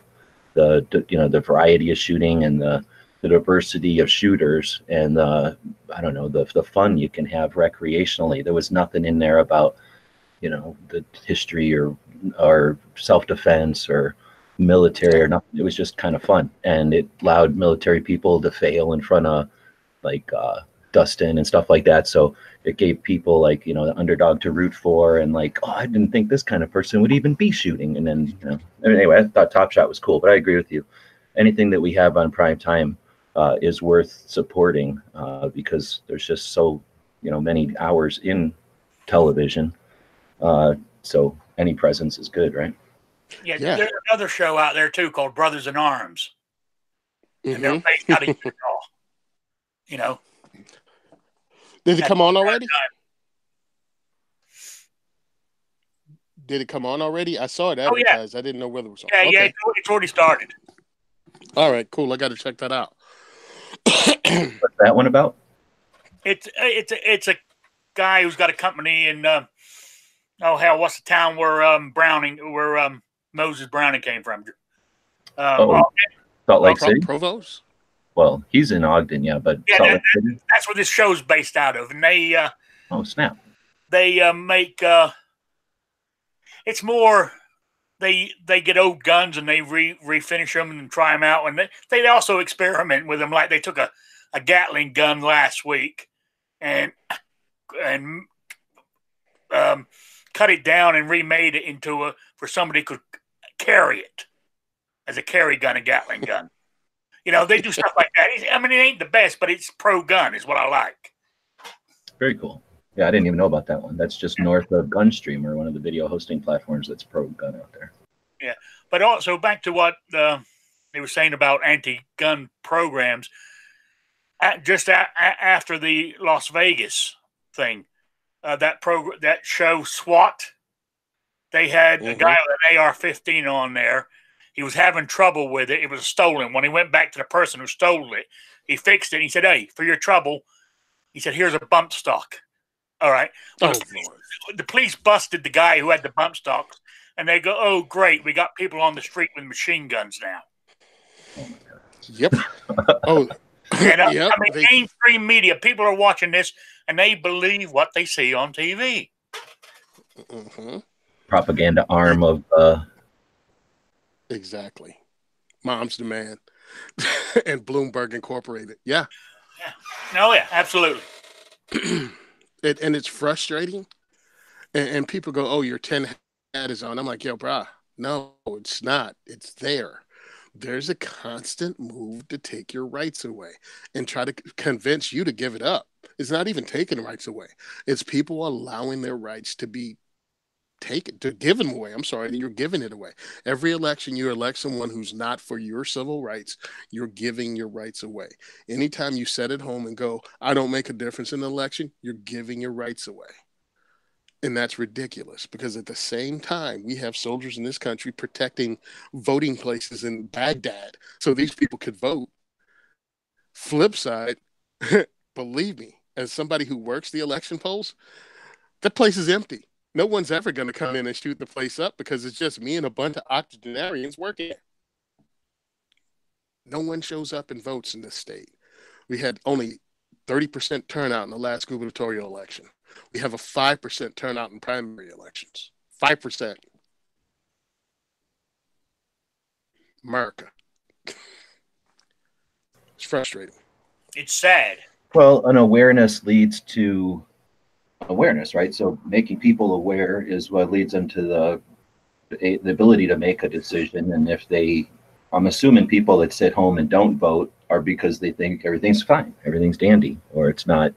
the variety of shooting and the diversity of shooters and the fun you can have recreationally. There was nothing in there about the history or self-defense or military or nothing. It was just kind of fun, and it allowed military people to fail in front of like Dustin and stuff like that. So it gave people like the underdog to root for, and like, oh, I didn't think this kind of person would even be shooting. And then anyway, I thought Top Shot was cool, but I agree with you. Anything that we have on prime time is worth supporting because there's just so many hours in television. So any presence is good, right? Yeah, there's another show out there too called Brothers in Arms, and they're based out of Utah. Did it come on already? Did it come on already? I saw it advertised. I didn't know whether it was on. Yeah, okay. It's already started. All right, cool. I got to check that out. What's that one about? It's a guy who's got a company in what's the town where Moses Browning came from? Salt Lake City? Provost? Well, he's in Ogden, but Salt Lake City? That's where this show's based out of. And they oh, snap. They make it's more they get old guns and they refinish them and try them out, and they also experiment with them. Like they took a Gatling gun last week and cut it down and remade it into for somebody could carry it as a carry gun, a Gatling gun. They do stuff like that. I mean, it ain't the best, but it's pro gun is what I like. Very cool. Yeah, I didn't even know about that one. That's just north of Gunstreamer, one of the video hosting platforms that's pro-gun out there. Yeah, but also back to what they were saying about anti-gun programs. After the Las Vegas thing, that show SWAT, they had a guy with an AR-15 on there. He was having trouble with it. It was stolen. When he went back to the person who stole it, he fixed it. And he said, "Hey, for your trouble," he said, "here's a bump stock." All right. Well, the police busted the guy who had the bump stocks, and they go, "Oh, great, we got people on the street with machine guns now." Oh my God. Yep. Oh. And yep. I mean, mainstream media, people are watching this, and they believe what they see on TV. Propaganda arm of exactly. Mom's the man. And Bloomberg Incorporated. Yeah. No, yeah, absolutely. And it's frustrating. And people go, "Oh, your 10 hat is on." I'm like, "Yo, brah, no, it's not. It's there." There's a constant move to take your rights away and try to convince you to give it up. It's not even taking rights away. It's people allowing their rights to be taken, to give them away. I'm sorry, you're giving it away. Every election, you elect someone who's not for your civil rights, you're giving your rights away. Anytime you sit at home and go, "I don't make a difference in the election," you're giving your rights away. And that's ridiculous, because at the same time, we have soldiers in this country protecting voting places in Baghdad so these people could vote. Flip side, believe me, as somebody who works the election polls, that place is empty. No one's ever going to come in and shoot the place up because it's just me and a bunch of octogenarians working. No one shows up and votes in this state. We had only 30% turnout in the last gubernatorial election. We have a 5% turnout in primary elections. 5%. America. It's frustrating. It's sad. Well, an awareness leads to awareness, right? So making people aware is what leads them to the ability to make a decision. And if I'm assuming people that sit home and don't vote are because they think everything's fine, everything's dandy, or it's not.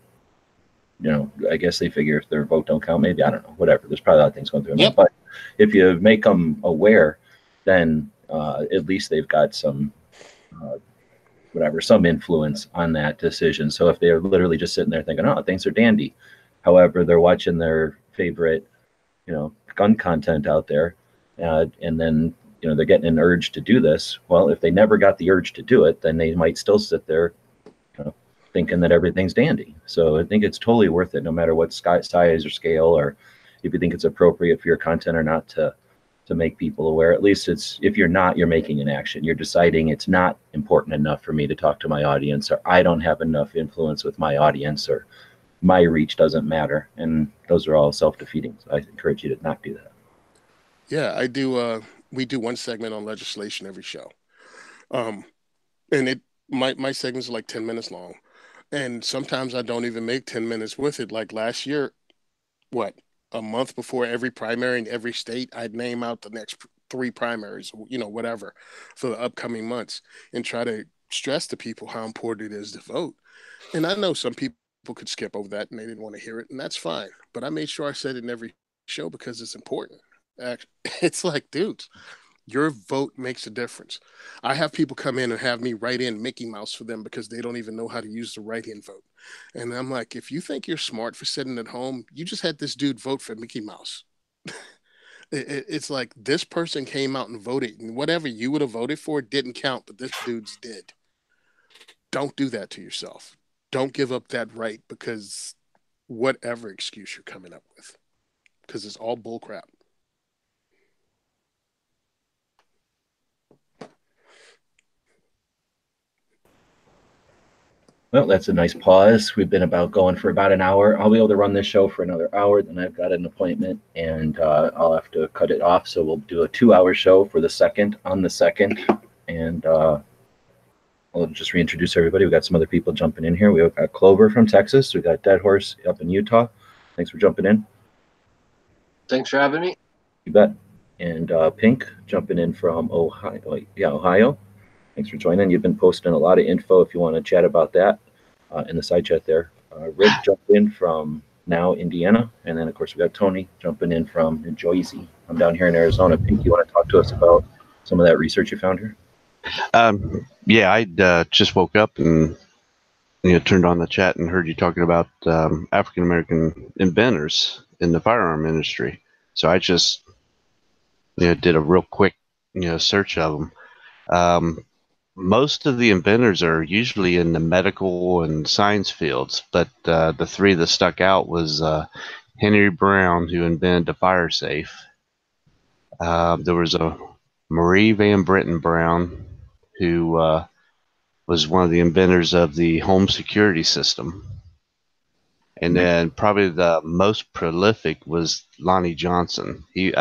I guess they figure if their vote don't count, maybe, I don't know, whatever. There's probably a lot of things going through them. But if you make them aware, then at least they've got some, some influence on that decision. So if they're literally just sitting there thinking, "Oh, things are dandy," however, they're watching their favorite, gun content out there, and then, they're getting an urge to do this. Well, if they never got the urge to do it, then they might still sit there thinking that everything's dandy. So I think it's totally worth it, no matter what size or scale, or if you think it's appropriate for your content or not, to make people aware. At least if you're not, you're making an action. You're deciding it's not important enough for me to talk to my audience, or I don't have enough influence with my audience, or my reach doesn't matter. And those are all self-defeating. So I encourage you to not do that. Yeah, I do. We do one segment on legislation every show. And my segments are like 10 minutes long. And sometimes I don't even make 10 minutes with it. Like last year, a month before every primary in every state, I'd name out the next 3 primaries, whatever, for the upcoming months, and try to stress to people how important it is to vote. And I know some people could skip over that and they didn't want to hear it, and that's fine. But I made sure I said it in every show because it's important. It's like, dudes, your vote makes a difference. I have people come in and have me write in Mickey Mouse for them because they don't even know how to use the write-in vote. And I'm like, if you think you're smart for sitting at home, you just had this dude vote for Mickey Mouse. It's like this person came out and voted, and whatever you would have voted for didn't count, but this dude's did. Don't do that to yourself. Don't give up that right because whatever excuse you're coming up with, because it's all bullcrap. Well, that's a nice pause. We've been going for about an hour. I'll be able to run this show for another hour. Then I've got an appointment, and I'll have to cut it off. So we'll do a 2-hour show for the second, and I'll just reintroduce everybody. We've got some other people jumping in here. We've got Clover from Texas. We've got Dead Horse up in Utah. Thanks for jumping in. Thanks for having me. You bet. And Pink jumping in from Ohio. Ohio. Thanks for joining. You've been posting a lot of info if you want to chat about that in the side chat there. Rick jumped in from now Indiana, and then of course we got Tony jumping in from New Jersey. I'm down here in Arizona. Pink, you want to talk to us about some of that research you found here? Yeah, I just woke up and turned on the chat and heard you talking about African American inventors in the firearm industry. So I just did a real quick search of them. Most of the inventors are usually in the medical and science fields, but the three that stuck out was Henry Brown, who invented the fire safe. There was a Marie Van Brittan Brown, who was one of the inventors of the home security system. And then probably the most prolific was Lonnie Johnson. He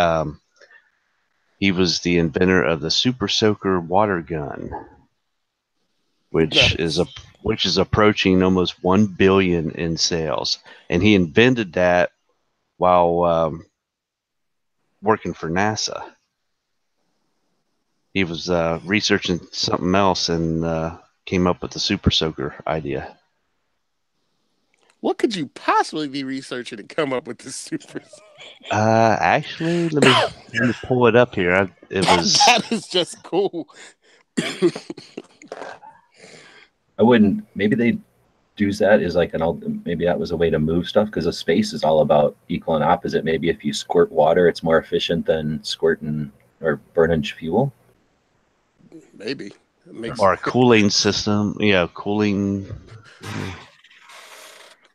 was the inventor of the Super Soaker water gun, which is approaching almost 1 billion in sales. And he invented that while working for NASA. He was researching something else and came up with the Super Soaker idea. What could you possibly be researching to come up with this super? Actually, let me pull it up here. That is just cool. I wouldn't. Maybe they do that as like maybe that was a way to move stuff, because a space is all about equal and opposite. Maybe if you squirt water, it's more efficient than squirting or burning fuel. Maybe. Or a cooling system. Yeah, cooling.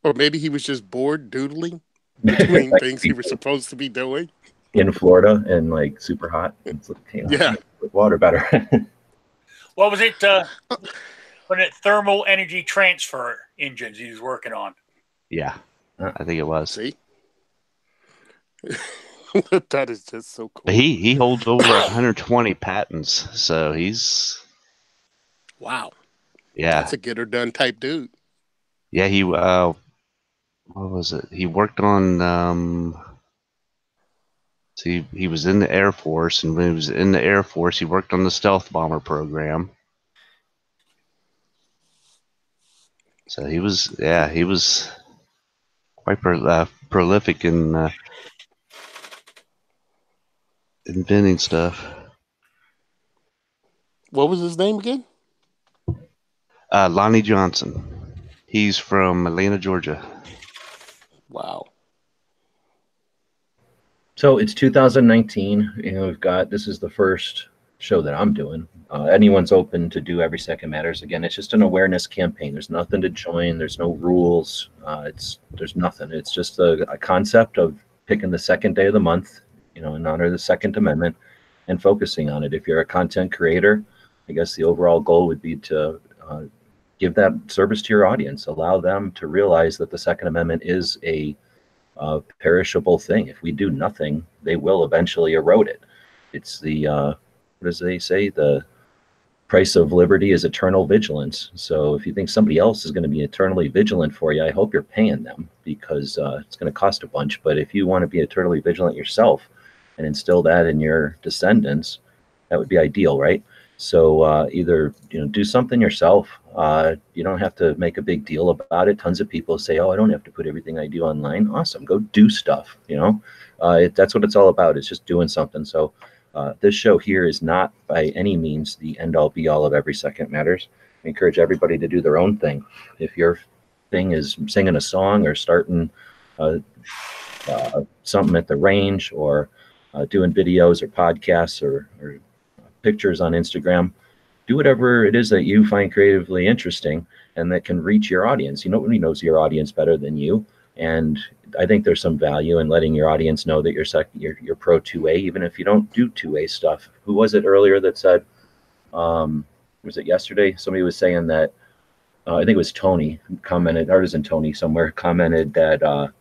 Or maybe he was just bored doodling between things he was supposed to be doing. In Florida and like super hot. It's like, Yeah. With water better. What was it? When it thermal energy transfer engines he was working on. Yeah, I think it was. See? That is just so cool. But he holds over 120 patents, so he's... Wow. Yeah. That's a get her done type dude. Yeah, he... what was it? He worked on... he was in the Air Force, and when he was in the Air Force, he worked on the stealth bomber program. So he was quite prolific in inventing stuff. What was his name again? Lonnie Johnson. He's from Atlanta, Georgia. Wow. So it's 2019. This is the first show that I'm doing. Anyone's open to do Every Second Matters. Again, it's just an awareness campaign. There's nothing to join. There's no rules. There's nothing. It's just a concept of picking the second day of the month, in honor of the Second Amendment, and focusing on it. If you're a content creator, I guess the overall goal would be to give that service to your audience. Allow them to realize that the Second Amendment is a perishable thing. If we do nothing, they will eventually erode it. It's the what does they say? The price of liberty is eternal vigilance. So if you think somebody else is going to be eternally vigilant for you, I hope you're paying them, because it's going to cost a bunch. But if you want to be eternally vigilant yourself and instill that in your descendants, that would be ideal, right? So either do something yourself. You don't have to make a big deal about it. Tons of people say, "Oh, I don't have to put everything I do online." Awesome, go do stuff. That's what it's all about. It's just doing something. So this show here is not by any means the end-all be-all of Every Second Matters. I encourage everybody to do their own thing. If your thing is singing a song or starting something at the range, or doing videos or podcasts or pictures on Instagram, do whatever it is that you find creatively interesting and that can reach your audience. Nobody knows your audience better than you. And I think there's some value in letting your audience know that you're pro 2A, even if you don't do 2A stuff. Who was it earlier that said, was it yesterday? Somebody was saying that, I think it was Tony commented, Artisan Tony somewhere commented that,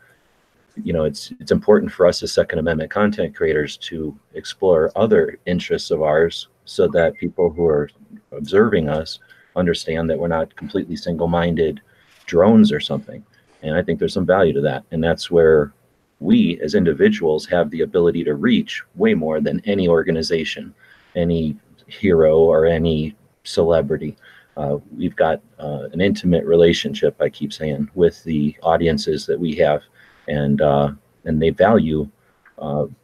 it's important for us as Second Amendment content creators to explore other interests of ours, so that people who are observing us understand that we're not completely single-minded drones or something. And I think there's some value to that. And that's where we as individuals have the ability to reach way more than any organization, any hero, or any celebrity. We've got an intimate relationship, I keep saying, with the audiences that we have, and they value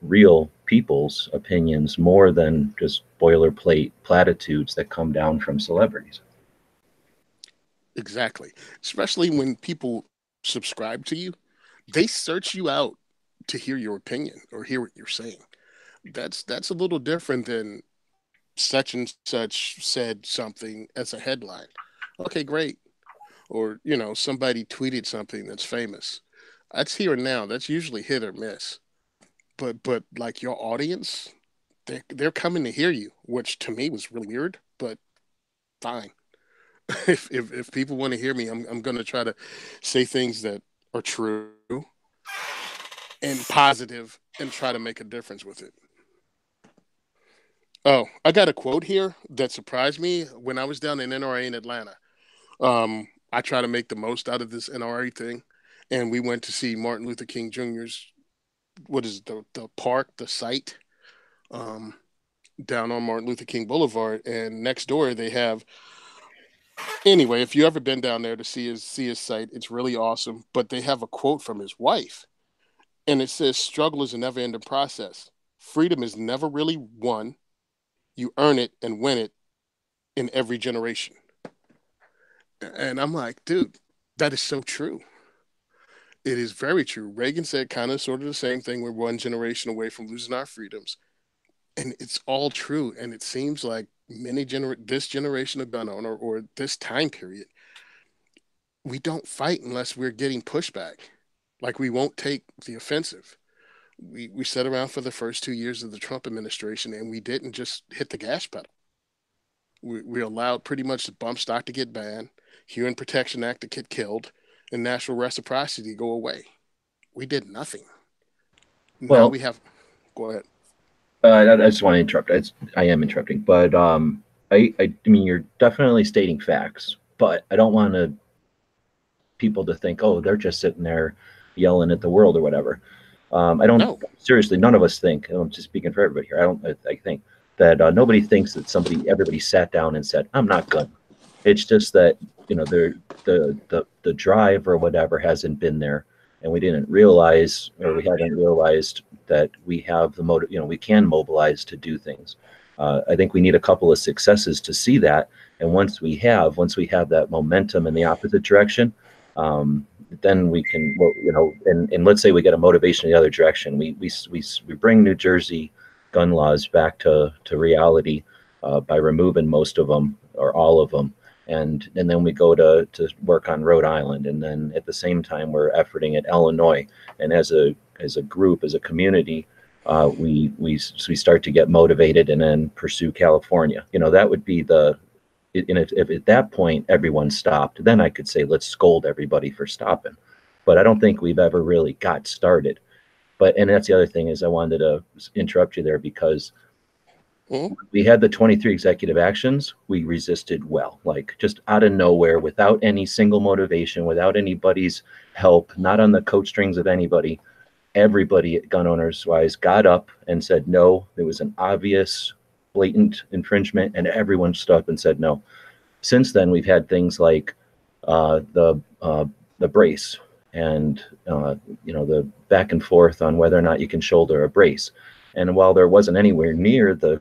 real people's opinions more than just boilerplate platitudes that come down from celebrities. Exactly. Especially when people subscribe to you, they search you out to hear your opinion or hear what you're saying. That's a little different than such and such said something as a headline. Okay, great. Or, somebody tweeted something that's famous. That's here and now. That's usually hit or miss. But like your audience, they're coming to hear you, which to me was really weird, but fine. If people want to hear me, I'm going to try to say things that are true and positive and try to make a difference with it. Oh, I got a quote here that surprised me when I was down in NRA in Atlanta. I try to make the most out of this NRA thing, and we went to see Martin Luther King Jr.'s, what is it, the park, the site, down on Martin Luther King Boulevard, and next door they have. Anyway, if you ever been down there to see his site, it's really awesome. But they have a quote from his wife, and it says, "Struggle is a never-ending process. Freedom is never really won. You earn it and win it in every generation." And I'm like, dude, that is so true. It is very true. Reagan said kind of sort of the same thing. We're one generation away from losing our freedoms. And it's all true. And it seems like this generation of gun owner or this time period, we don't fight unless we're getting pushback. Like we won't take the offensive. We sat around for the first 2 years of the Trump administration and we didn't just hit the gas pedal. We allowed pretty much the bump stock to get banned, Human Protection Act to get killed, and national reciprocity to go away. We did nothing. Well, now we have. Go ahead. I just want to interrupt. I am interrupting, but I mean, you're definitely stating facts, but I don't want people to think, oh, they're just sitting there yelling at the world or whatever. I don't. No. Seriously, none of us think. I'm just speaking for everybody here. I think that nobody thinks that everybody sat down and said, "I'm not good." It's just that the drive or whatever hasn't been there, and we didn't realize, or we haven't realized that we have the motive. We can mobilize to do things. I think we need a couple of successes to see that, and once we have that momentum in the opposite direction, then we can, and let's say we get a motivation in the other direction. We bring New Jersey gun laws back to reality by removing most of them or all of them. And then we go to work on Rhode Island, and then at the same time we're efforting at Illinois. And as a group, as a community, we start to get motivated and then pursue California. That would be and if at that point everyone stopped, then I could say let's scold everybody for stopping. But I don't think we've ever really got started. And that's the other thing is I wanted to interrupt you there because we had the 23 executive actions. We resisted well, like just out of nowhere, without any single motivation, without anybody's help, not on the coat strings of anybody. Everybody, gun owners wise, got up and said no. There was an obvious, blatant infringement, and everyone stood up and said no. Since then, we've had things like the brace and the back and forth on whether or not you can shoulder a brace. And while there wasn't anywhere near the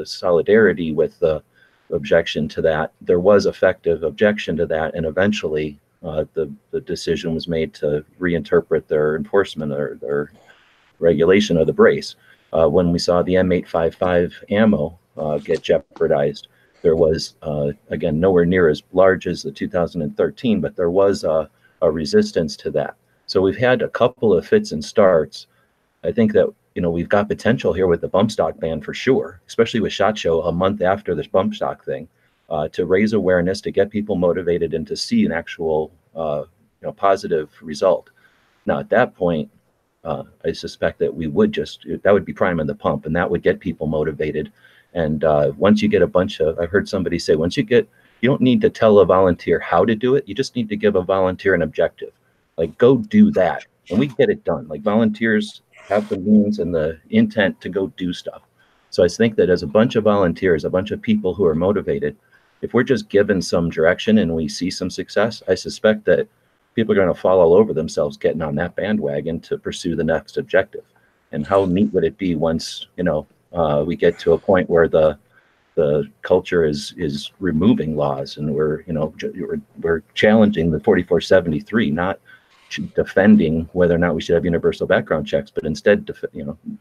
solidarity with the objection to that, there was effective objection to that, and eventually the decision was made to reinterpret their enforcement or their regulation of the brace. When we saw the M855 ammo get jeopardized, there was, again, nowhere near as large as the 2013, but there was a resistance to that. So we've had a couple of fits and starts. I think that we've got potential here with the bump stock ban for sure, especially with SHOT Show a month after this bump stock thing, to raise awareness, to get people motivated, and to see an actual positive result. Now at that point, I suspect that that would be priming the pump, and that would get people motivated. And once you get a bunch of, I've heard somebody say, you don't need to tell a volunteer how to do it. You just need to give a volunteer an objective. Like, go do that, and we get it done. Like, volunteers have the means and the intent to go do stuff. So I think that as a bunch of volunteers, a bunch of people who are motivated, if we're just given some direction and we see some success, I suspect that people are going to fall all over themselves getting on that bandwagon to pursue the next objective. And how neat would it be once, we get to a point where the culture is removing laws, and we're challenging the 4473, not defending whether or not we should have universal background checks, but instead,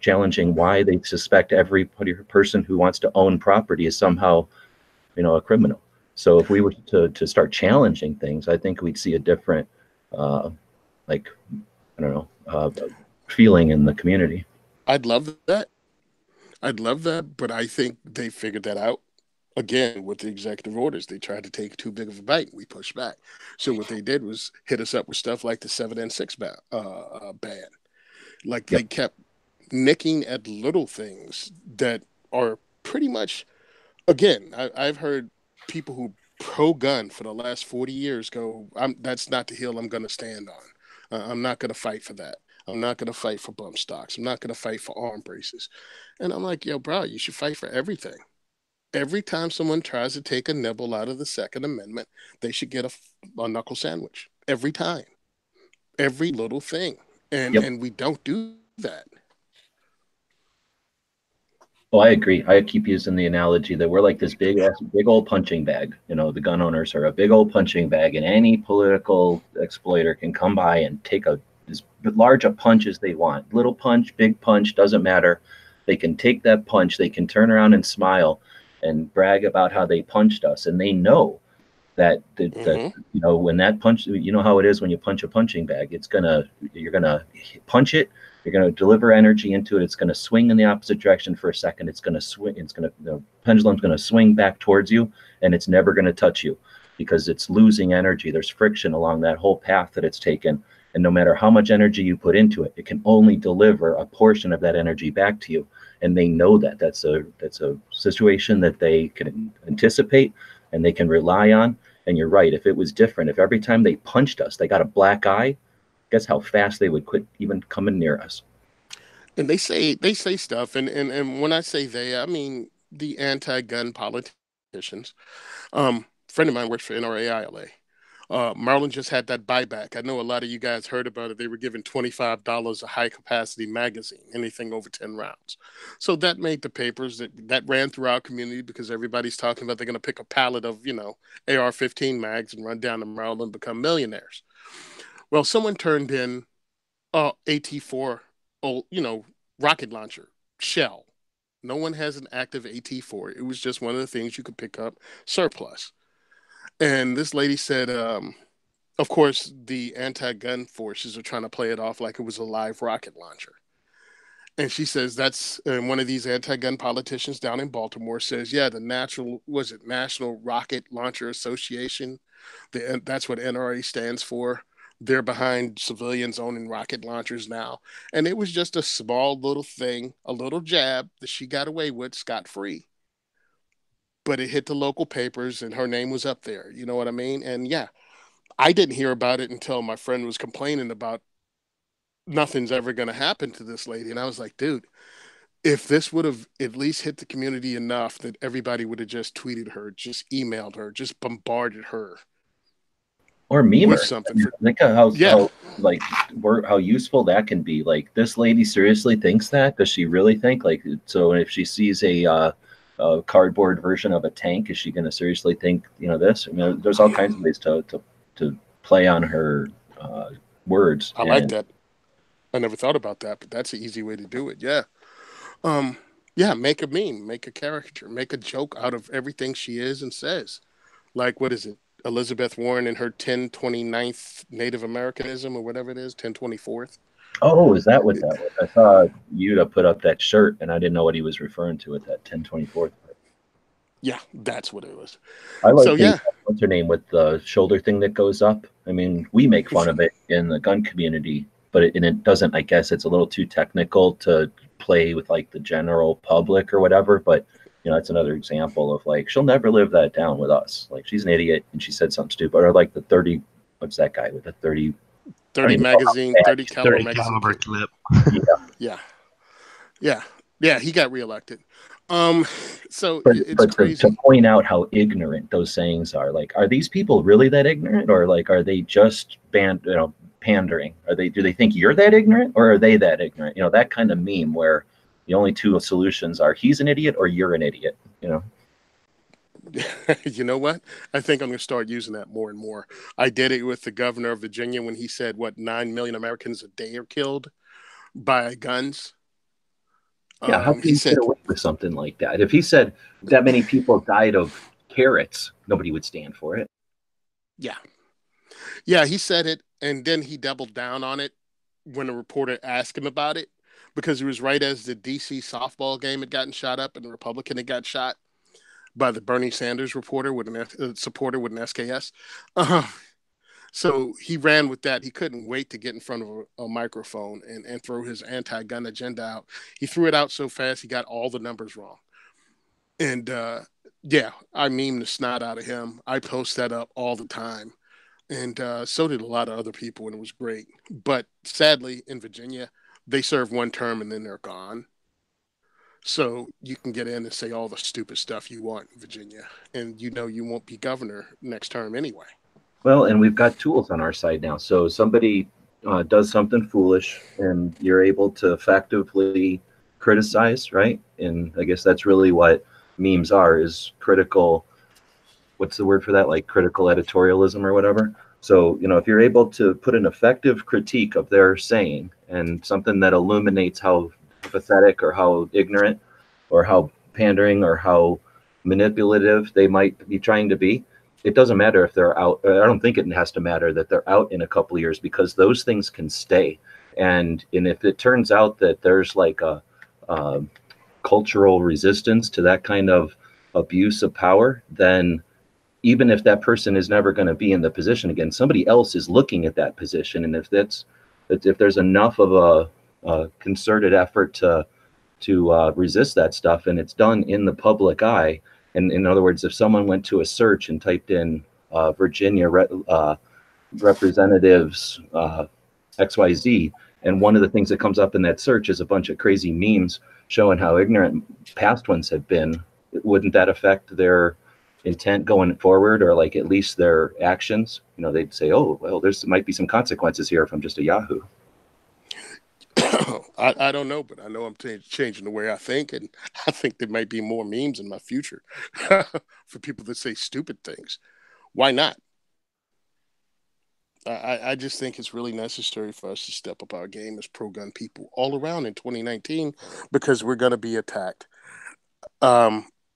challenging why they suspect every person who wants to own property is somehow, a criminal. So if we were to start challenging things, I think we'd see a different, feeling in the community. I'd love that. But I think they figured that out. Again, with the executive orders, they tried to take too big of a bite. We pushed back. So what they did was hit us up with stuff like the 7 and 6 ban. Like, Yep. They kept nicking at little things that are pretty much, again, I've heard people who pro-gun for the last 40 years go, that's not the hill I'm going to stand on. I'm not going to fight for that. I'm not going to fight for bump stocks. I'm not going to fight for arm braces. And I'm like, yo, bro, you should fight for everything. Every time someone tries to take a nibble out of the Second Amendment, they should get a knuckle sandwich. Every time. Every little thing. And we don't do that. Oh, I agree. I keep using the analogy that we're like this big old punching bag. The gun owners are a big old punching bag, and any political exploiter can come by and take as large a punch as they want. Little punch, big punch, doesn't matter. They can take that punch. They can turn around and smile and brag about how they punched us, and they know that when that punch, how it is when you punch a punching bag. You're gonna punch it. You're going to deliver energy into it. It's going to swing in the opposite direction for a second. It's going to swing. The pendulum's going to swing back towards you, and it's never going to touch you because it's losing energy. There's friction along that whole path that it's taken. And no matter how much energy you put into it, it can only deliver a portion of that energy back to you. And they know that. That's a situation that they can anticipate and they can rely on. And you're right. If it was different, if every time they punched us, they got a black eye, guess how fast they would quit even coming near us. And they say stuff, and when I say they, I mean the anti-gun politicians. Friend of mine works for NRAILA. Maryland just had that buyback. I know a lot of you guys heard about it. They were giving $25 a high-capacity magazine, anything over 10 rounds. So that made the papers. That ran through our community because everybody's talking about they're going to pick a pallet of, AR-15 mags and run down to Maryland and become millionaires. Well, someone turned in AT-4, rocket launcher, shell. No one has an active AT-4. It was just one of the things you could pick up surplus. And this lady said, of course, the anti-gun forces are trying to play it off like it was a live rocket launcher. And she says one of these anti-gun politicians down in Baltimore says, yeah, the National Rocket Launcher Association. That's what NRA stands for. They're behind civilians owning rocket launchers now. And it was just a small little thing, a little jab that she got away with scot-free. But it hit the local papers and her name was up there. You know what I mean? And yeah, I didn't hear about it until my friend was complaining about nothing's ever going to happen to this lady. And I was like, dude, if this would have at least hit the community enough that everybody would have just tweeted her, just emailed her, just bombarded her. Or meme her. Something. Think of how useful that can be. Like, this lady seriously thinks that? Does she really think? So if she sees a cardboard version of a tank, is she going to seriously think, this? I mean, there's all kinds of ways to play on her words. I like that. I never thought about that, but that's an easy way to do it. Yeah. Make a meme, make a caricature, make a joke out of everything she is and says. Like, what is it? Elizabeth Warren and her 1029th Native Americanism or whatever it is, 1024th. Oh, is that what that was? I saw Yuta put up that shirt, and I didn't know what he was referring to with that 1024th. Yeah, that's what it was. I like what's her name with the shoulder thing that goes up. I mean, we make fun of it in the gun community, but it doesn't. I guess it's a little too technical to play with like the general public or whatever. But it's another example of like she'll never live that down with us. Like, she's an idiot and she said something stupid. Or like the 30. What's that guy with the 30? 30 magazine, 30 caliber magazine clip. Yeah. He got reelected. So But it's but to crazy. point out how ignorant those sayings are, like, are these people really that ignorant, or like are they just pandering? Do they think you're that ignorant, or are they that ignorant? That kind of meme where the only two solutions are he's an idiot or you're an idiot. You know what? I think I'm going to start using that more and more. I did it with the governor of Virginia when he said, what, 9 million Americans a day are killed by guns. Yeah, how can He you get said, away with something like that? If he said that many people died of carrots, nobody would stand for it. yeah. Yeah, he said it. And then he doubled down on it when a reporter asked him about it, because it was right as the DC softball game had gotten shot up and the Republican had got shot by the Bernie Sanders reporter with supporter with an SKS. So he ran with that. He couldn't wait to get in front of a microphone and throw his anti-gun agenda out. He threw it out so fast he got all the numbers wrong. And yeah, I meme the snot out of him. I post that up all the time. And so did a lot of other people, and it was great. But sadly, in Virginia, they serve one term and then they're gone. So you can get in and say all the stupid stuff you want in Virginia, and you won't be governor next term anyway. Well, and we've got tools on our side now. So somebody does something foolish, and you're able to effectively criticize, right? And I guess that's really what memes are: is critical. What's the word for that? Like critical editorialism or whatever. So if you're able to put an effective critique of their saying and something that illuminates how pathetic or how ignorant or how pandering or how manipulative they might be trying to be, it doesn't matter if they're out. I don't think it has to matter that they're out in a couple of years, because those things can stay. And if it turns out that there's like a cultural resistance to that kind of abuse of power, then even if that person is never going to be in the position again, somebody else is looking at that position. And if there's enough of a concerted effort to resist that stuff, and it's done in the public eye, and in other words, if someone went to a search and typed in Virginia representatives XYZ, and one of the things that comes up in that search is a bunch of crazy memes showing how ignorant past ones have been, wouldn't that affect their intent going forward, or like at least their actions? They'd say, oh, well, might be some consequences here if I'm just a Yahoo. I don't know, but I know I'm changing the way I think, and I think there might be more memes in my future for people that say stupid things. Why not? I just think it's really necessary for us to step up our game as pro-gun people all around in 2019, because we're going to be attacked.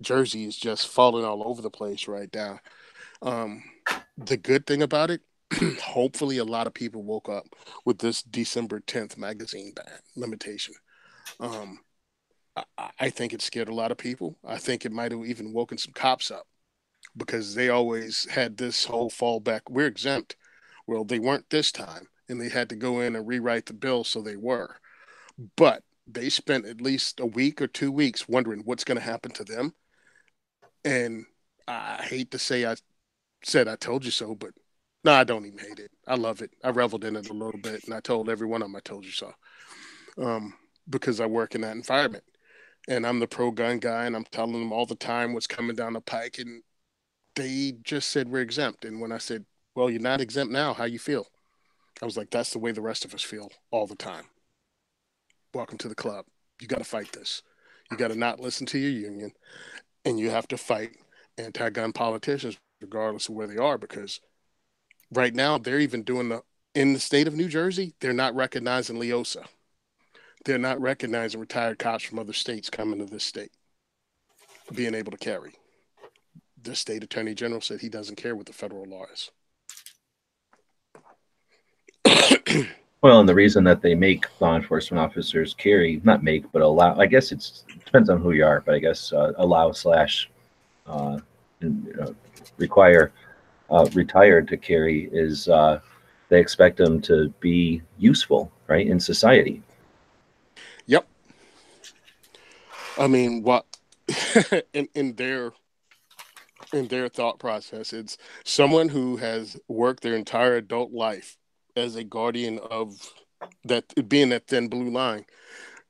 Jersey is just falling all over the place right now. The good thing about it, hopefully a lot of people woke up with this December 10th magazine ban limitation. Um, I think it scared a lot of people. I think it might have even woken some cops up, because they always had this whole fallback. We're exempt. Well, they weren't this time, and they had to go in and rewrite the bill so they were. But they spent at least a week or 2 weeks wondering what's going to happen to them. And I hate to say I said I told you so, but no, I don't even hate it. I love it. I reveled in it a little bit, and I told every one of them I told you so, because I work in that environment. And I'm the pro-gun guy, and I'm telling them all the time what's coming down the pike, and they just said we're exempt. And when I said, well, you're not exempt now, how you feel? I was like, that's the way the rest of us feel all the time. Welcome to the club. You got to fight this. You got to not listen to your union, and you have to fight anti-gun politicians regardless of where they are, because right now they're even doing in the state of New Jersey, they're not recognizing LEOSA. They're not recognizing retired cops from other states coming to this state being able to carry. The state attorney general said he doesn't care what the federal law is. Well, and the reason that they make law enforcement officers carry, not make, but allow, I guess it depends on who you are, but I guess allow / require retired to carry is they expect them to be useful, right, in society. Yep. I mean, what in their thought process, it's someone who has worked their entire adult life as a guardian of that, being that thin blue line.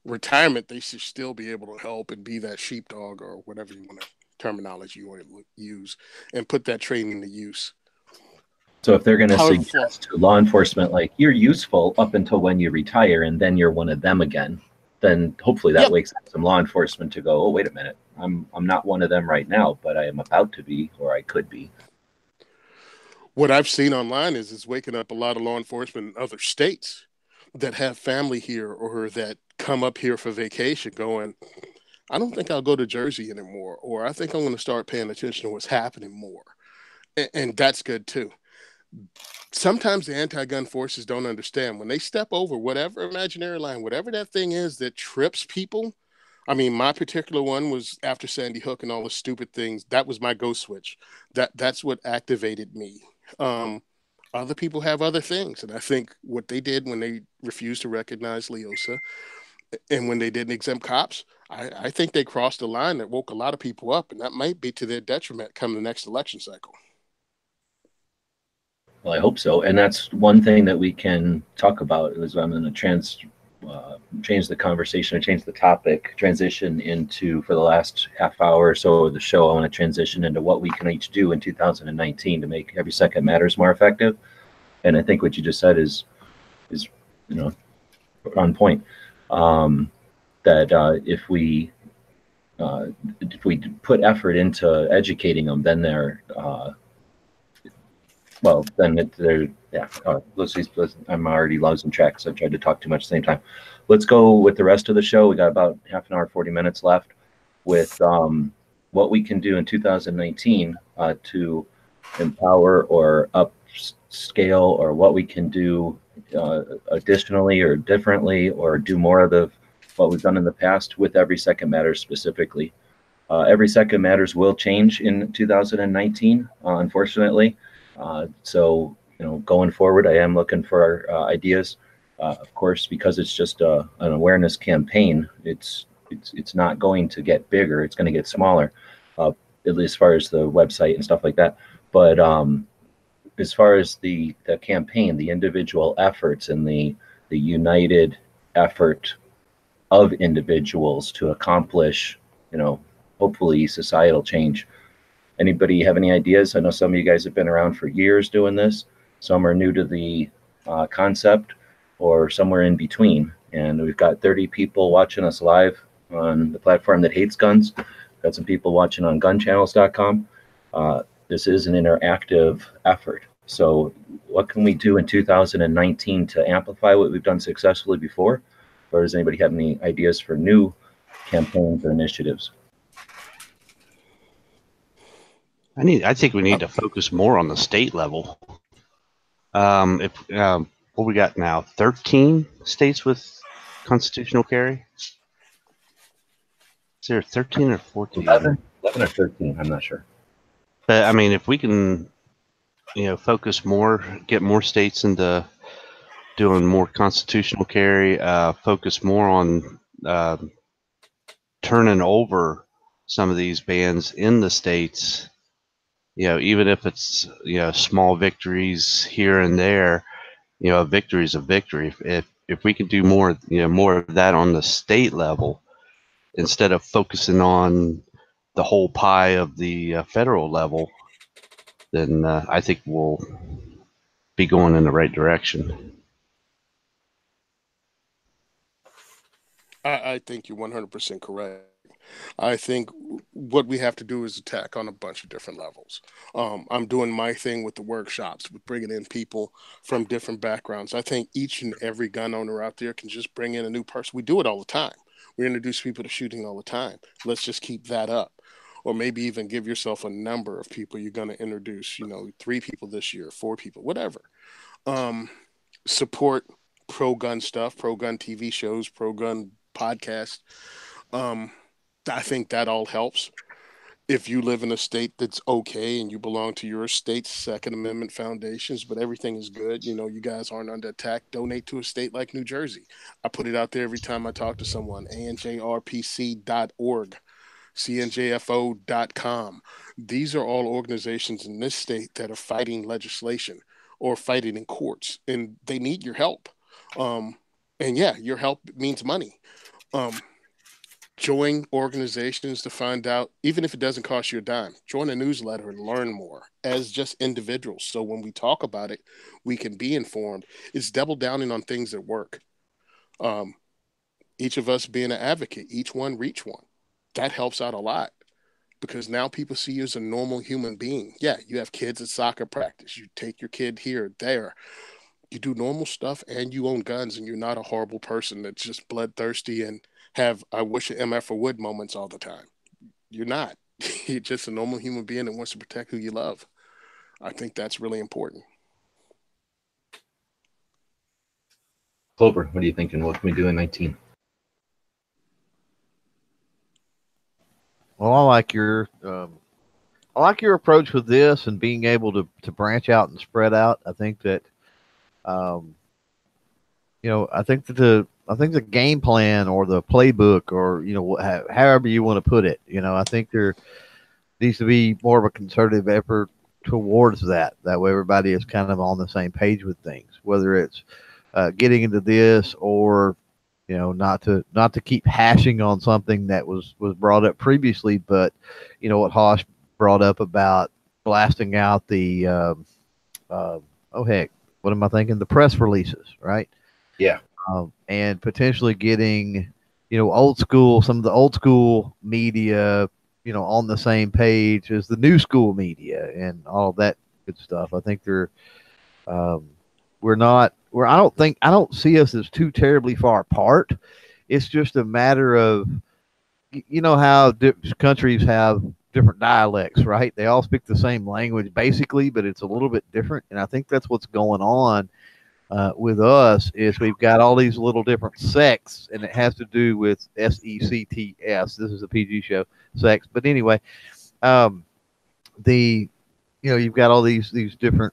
retirement, they should still be able to help and be that sheepdog or whatever you want to terminology you want to use, and put that training to use. So if they're going to However, suggest to law enforcement, like, you're useful up until when you retire and then you're one of them again, then hopefully that yep. wakes up some law enforcement to go, oh, wait a minute, I'm not one of them right now, but I am about to be, or I could be. What I've seen online is it's waking up a lot of law enforcement in other states that have family here or that come up here for vacation going, I don't think I'll go to Jersey anymore, or I think I'm going to start paying attention to what's happening more. And that's good too. Sometimes the anti-gun forces don't understand when they step over whatever imaginary line, whatever that thing is that trips people. I mean, my particular one was after Sandy Hook and all the stupid things. That was my go switch. That's what activated me. Other people have other things, and I think what they did when they refused to recognize Leosa and when they didn't exempt cops, I think they crossed a line that woke a lot of people up, and that might be to their detriment come the next election cycle. Well, I hope so. And that's one thing that we can talk about is I'm going to change the conversation or change the topic, transition into, for the last half hour or so of the show, I want to transition into what we can each do in 2019 to make Every Second Matters more effective. And I think what you just said is on point. That if we put effort into educating them, then they're I'm already losing track because I've tried to talk too much at the same time. Let's go with the rest of the show. We got about half an hour, 40 minutes left with what we can do in 2019 to empower or upscale, or what we can do additionally or differently, or do more of what we've done in the past with Every Second Matters specifically. Every Second Matters will change in 2019, unfortunately. So, going forward, I am looking for ideas. Of course, because it's just an awareness campaign, it's not going to get bigger. It's going to get smaller, at least as far as the website and stuff like that. But as far as the campaign, the individual efforts and the united effort of individuals to accomplish, hopefully societal change. Anybody have any ideas? I know some of you guys have been around for years doing this. Some are new to the concept, or somewhere in between. And we've got 30 people watching us live on the platform that hates guns. We've got some people watching on gunchannels.com. This is an interactive effort. So what can we do in 2019 to amplify what we've done successfully before? Or does anybody have any ideas for new campaigns or initiatives? I think we need to focus more on the state level. What we got now? 13 states with constitutional carry. Is there 13 or 14? 11 or 13, I'm not sure. But I mean, if we can, focus more, get more states into doing more constitutional carry, focus more on turning over some of these bans in the states. Even if it's small victories here and there, a victory is a victory. If we could do more of that on the state level, instead of focusing on the whole pie of the federal level, then I think we'll be going in the right direction. I think you're 100% correct. I think what we have to do is attack on a bunch of different levels. I'm doing my thing with the workshops, with bringing in people from different backgrounds. I think each and every gun owner out there can just bring in a new person. We do it all the time. We introduce people to shooting all the time. Let's just keep that up. Or maybe even give yourself a number of people you're going to introduce, 3 people this year, 4 people, whatever. Support pro-gun stuff, pro-gun TV shows, pro-gun podcasts. I think that all helps. If you live in a state that's okay and you belong to your state's Second Amendment foundations, but everything is good, you guys aren't under attack, donate to a state like New Jersey. I put it out there every time I talk to someone, anjrpc.org, cnjfo.com. These are all organizations in this state that are fighting legislation or fighting in courts, and they need your help. And yeah, your help means money. Join organizations to find out, even if it doesn't cost you a dime, join a newsletter and learn more as just individuals. So when we talk about it, we can be informed. It's double downing on things that work. Um, each of us being an advocate, each one reach one. That helps out a lot because now people see you as a normal human being. Yeah, you have kids at soccer practice. You take your kid here, there. You do normal stuff and you own guns and you're not a horrible person that's just bloodthirsty and have I wish an MF would moments all the time. You're not. You're just a normal human being that wants to protect who you love. I think that's really important. Clover, what are you thinking? What can we do in 19? Well, I like your approach with this and being able to branch out and spread out. I think that, um, I think that the game plan or the playbook or however you want to put it, I think there needs to be more of a concerted effort towards that. That way, everybody is kind of on the same page with things, whether it's getting into this or not to keep hashing on something that was brought up previously, but what Hosh brought up about blasting out the oh heck, what am I thinking? The press releases, right? Yeah. And potentially getting some of the old school media on the same page as the new school media and all that good stuff. I think I don't see us as too terribly far apart. It's just a matter of, how countries have different dialects, right? They all speak the same language basically, but it's a little bit different. And I think that's what's going on with us is we've got all these little different sects, and it has to do with SECTS. This is a PG show, sex. But anyway, you've got all these different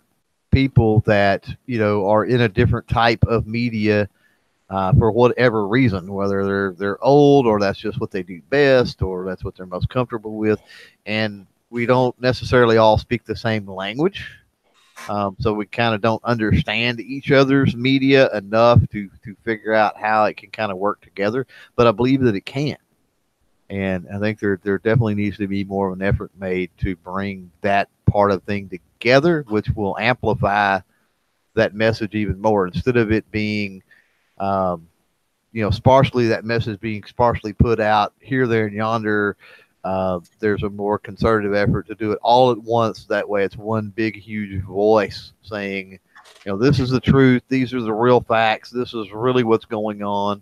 people that are in a different type of media for whatever reason, whether they're old or that's just what they do best or that's what they're most comfortable with, and we don't necessarily all speak the same language. So we kind of don't understand each other's media enough to figure out how it can kind of work together. But I believe that it can. And I think there definitely needs to be more of an effort made to bring that part of thing together, which will amplify that message even more instead of it being, sparsely, that message being sparsely put out here, there, and yonder. There's a more concerted effort to do it all at once. That way it's one big, huge voice saying, this is the truth. These are the real facts. This is really what's going on.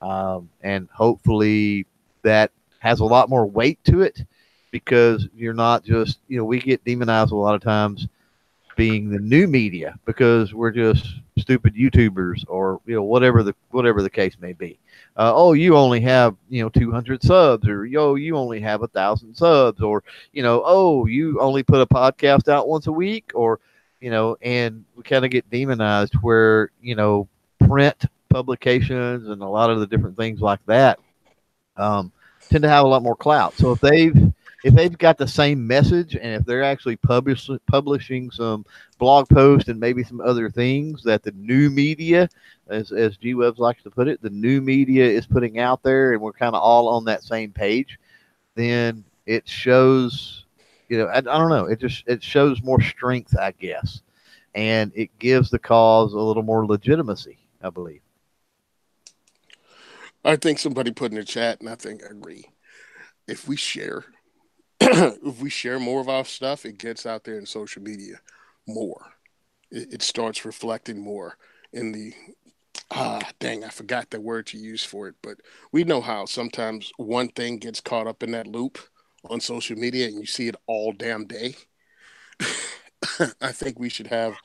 And hopefully that has a lot more weight to it because you're not just, we get demonized a lot of times being the new media because we're just stupid YouTubers or, whatever the case may be. You only have 200 subs, or you only have 1,000 subs, or you only put a podcast out once a week, or and we kind of get demonized where print publications and a lot of the different things like that tend to have a lot more clout. So if they've got the same message and if they're actually publishing some blog posts and maybe some other things that the new media, as G Webs likes to put it, the new media is putting out there, and we're kind of all on that same page, then it shows, I don't know, it shows more strength, I guess, and it gives the cause a little more legitimacy, I believe. I think somebody put in the chat, and I think I agree. If we share more of our stuff, it gets out there in social media more. It starts reflecting more in the I forgot the word to use for it, but we know how sometimes one thing gets caught up in that loop on social media and you see it all damn day. I think we should have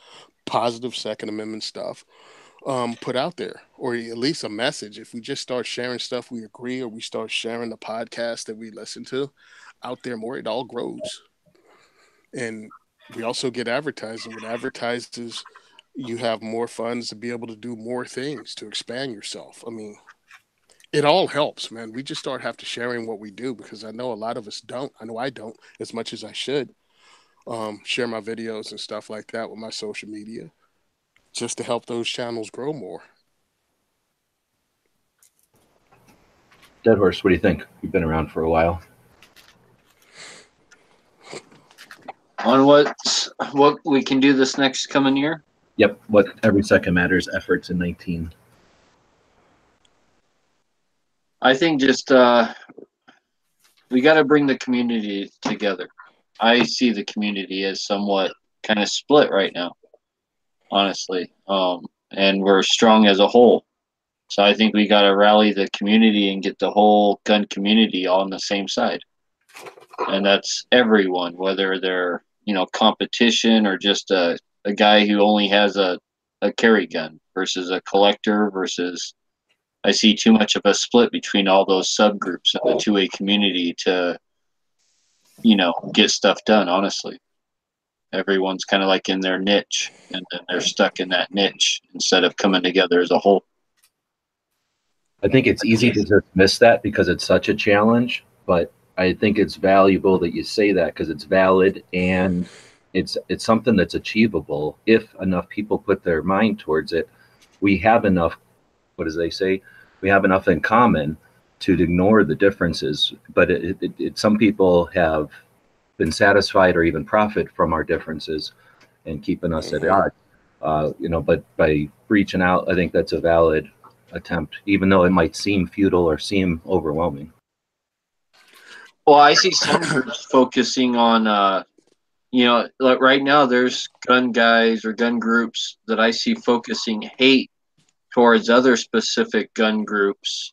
positive Second Amendment stuff put out there, or at least a message. If we just start sharing stuff we agree, or we start sharing the podcast that we listen to out there more, it all grows. And we also get advertising. With advertisers, you have more funds to be able to do more things to expand yourself. I mean, it all helps, man. We just start have to sharing what we do because I know a lot of us don't. I know I don't as much as I should share my videos and stuff like that with my social media just to help those channels grow more. Dead Horse, what do you think? You've been around for a while. On what we can do this next coming year? Yep. What Every Second Matters efforts in 19. I think just we got to bring the community together. I see the community as somewhat kind of split right now, honestly, and we're strong as a whole. So I think we got to rally the community and get the whole gun community all on the same side, and that's everyone, whether they're competition or just a guy who only has a carry gun versus a collector versus. I see too much of a split between all those subgroups in the 2A community to, get stuff done, honestly. Everyone's kind of like in their niche, and then they're stuck in that niche instead of coming together as a whole. I think it's easy to just miss that because it's such a challenge, but I think it's valuable that you say that because it's valid and it's something that's achievable if enough people put their mind towards it. We have enough, what do they say? We have enough in common to ignore the differences, but some people have been satisfied or even profit from our differences and keeping us at odds. But by reaching out, I think that's a valid attempt, even though it might seem futile or seem overwhelming. Well, I see some groups focusing on, like right now there's gun guys or gun groups that I see focusing hate towards other specific gun groups,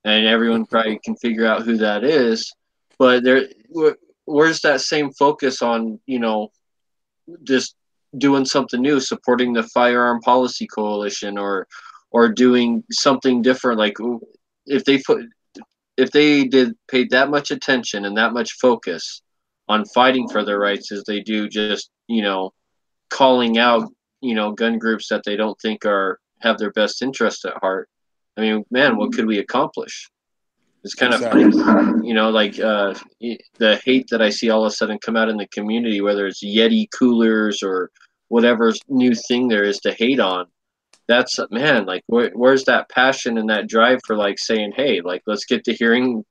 and everyone probably can figure out who that is. But where's that same focus on, just doing something new, supporting the Firearm Policy Coalition, or doing something different? Like if they paid that much attention and that much focus on fighting for their rights as they do just calling out gun groups that they don't think have their best interest at heart. I mean, man, what could we accomplish? It's kind of funny, like the hate that I see all of a sudden come out in the community, whether it's Yeti coolers or whatever new thing there is to hate on. That's, man, like where's that passion and that drive for like saying, hey, like let's get the Hearing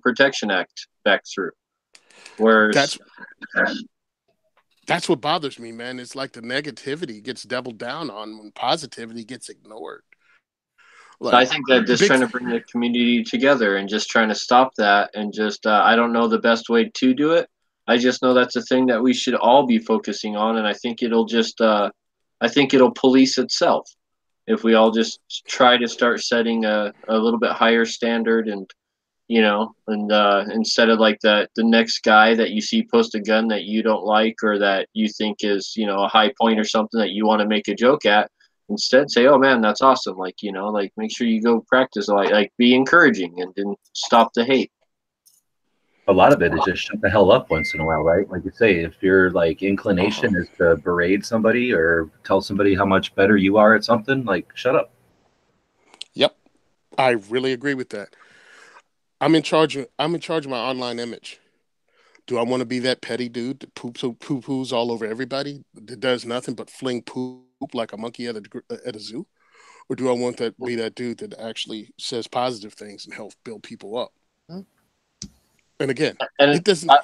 Protection Act back through. Whereas that's what bothers me, man. It's like the negativity gets doubled down on when positivity gets ignored. Like, so I think that just trying to bring the community together and just trying to stop that, and just I don't know the best way to do it. I just know that's a thing that we should all be focusing on, and I think it'll just it'll police itself if we all just try to start setting a little bit higher standard, and instead of like the next guy that you see post a gun that you don't like or that you think is a high point or something that you want to make a joke at. Instead, say, "Oh man, that's awesome!" Like like make sure you go practice. Like be encouraging and stop the hate. A lot of it is just shut the hell up once in a while, right? Like you say, if your like inclination is to berate somebody or tell somebody how much better you are at something, like shut up. Yep, I really agree with that. I'm in charge of my online image. Do I want to be that petty dude that poo-poos all over everybody, that does nothing but fling poop like a monkey at a zoo? Or do I want to be that dude that actually says positive things and helps build people up? And again, it doesn't... I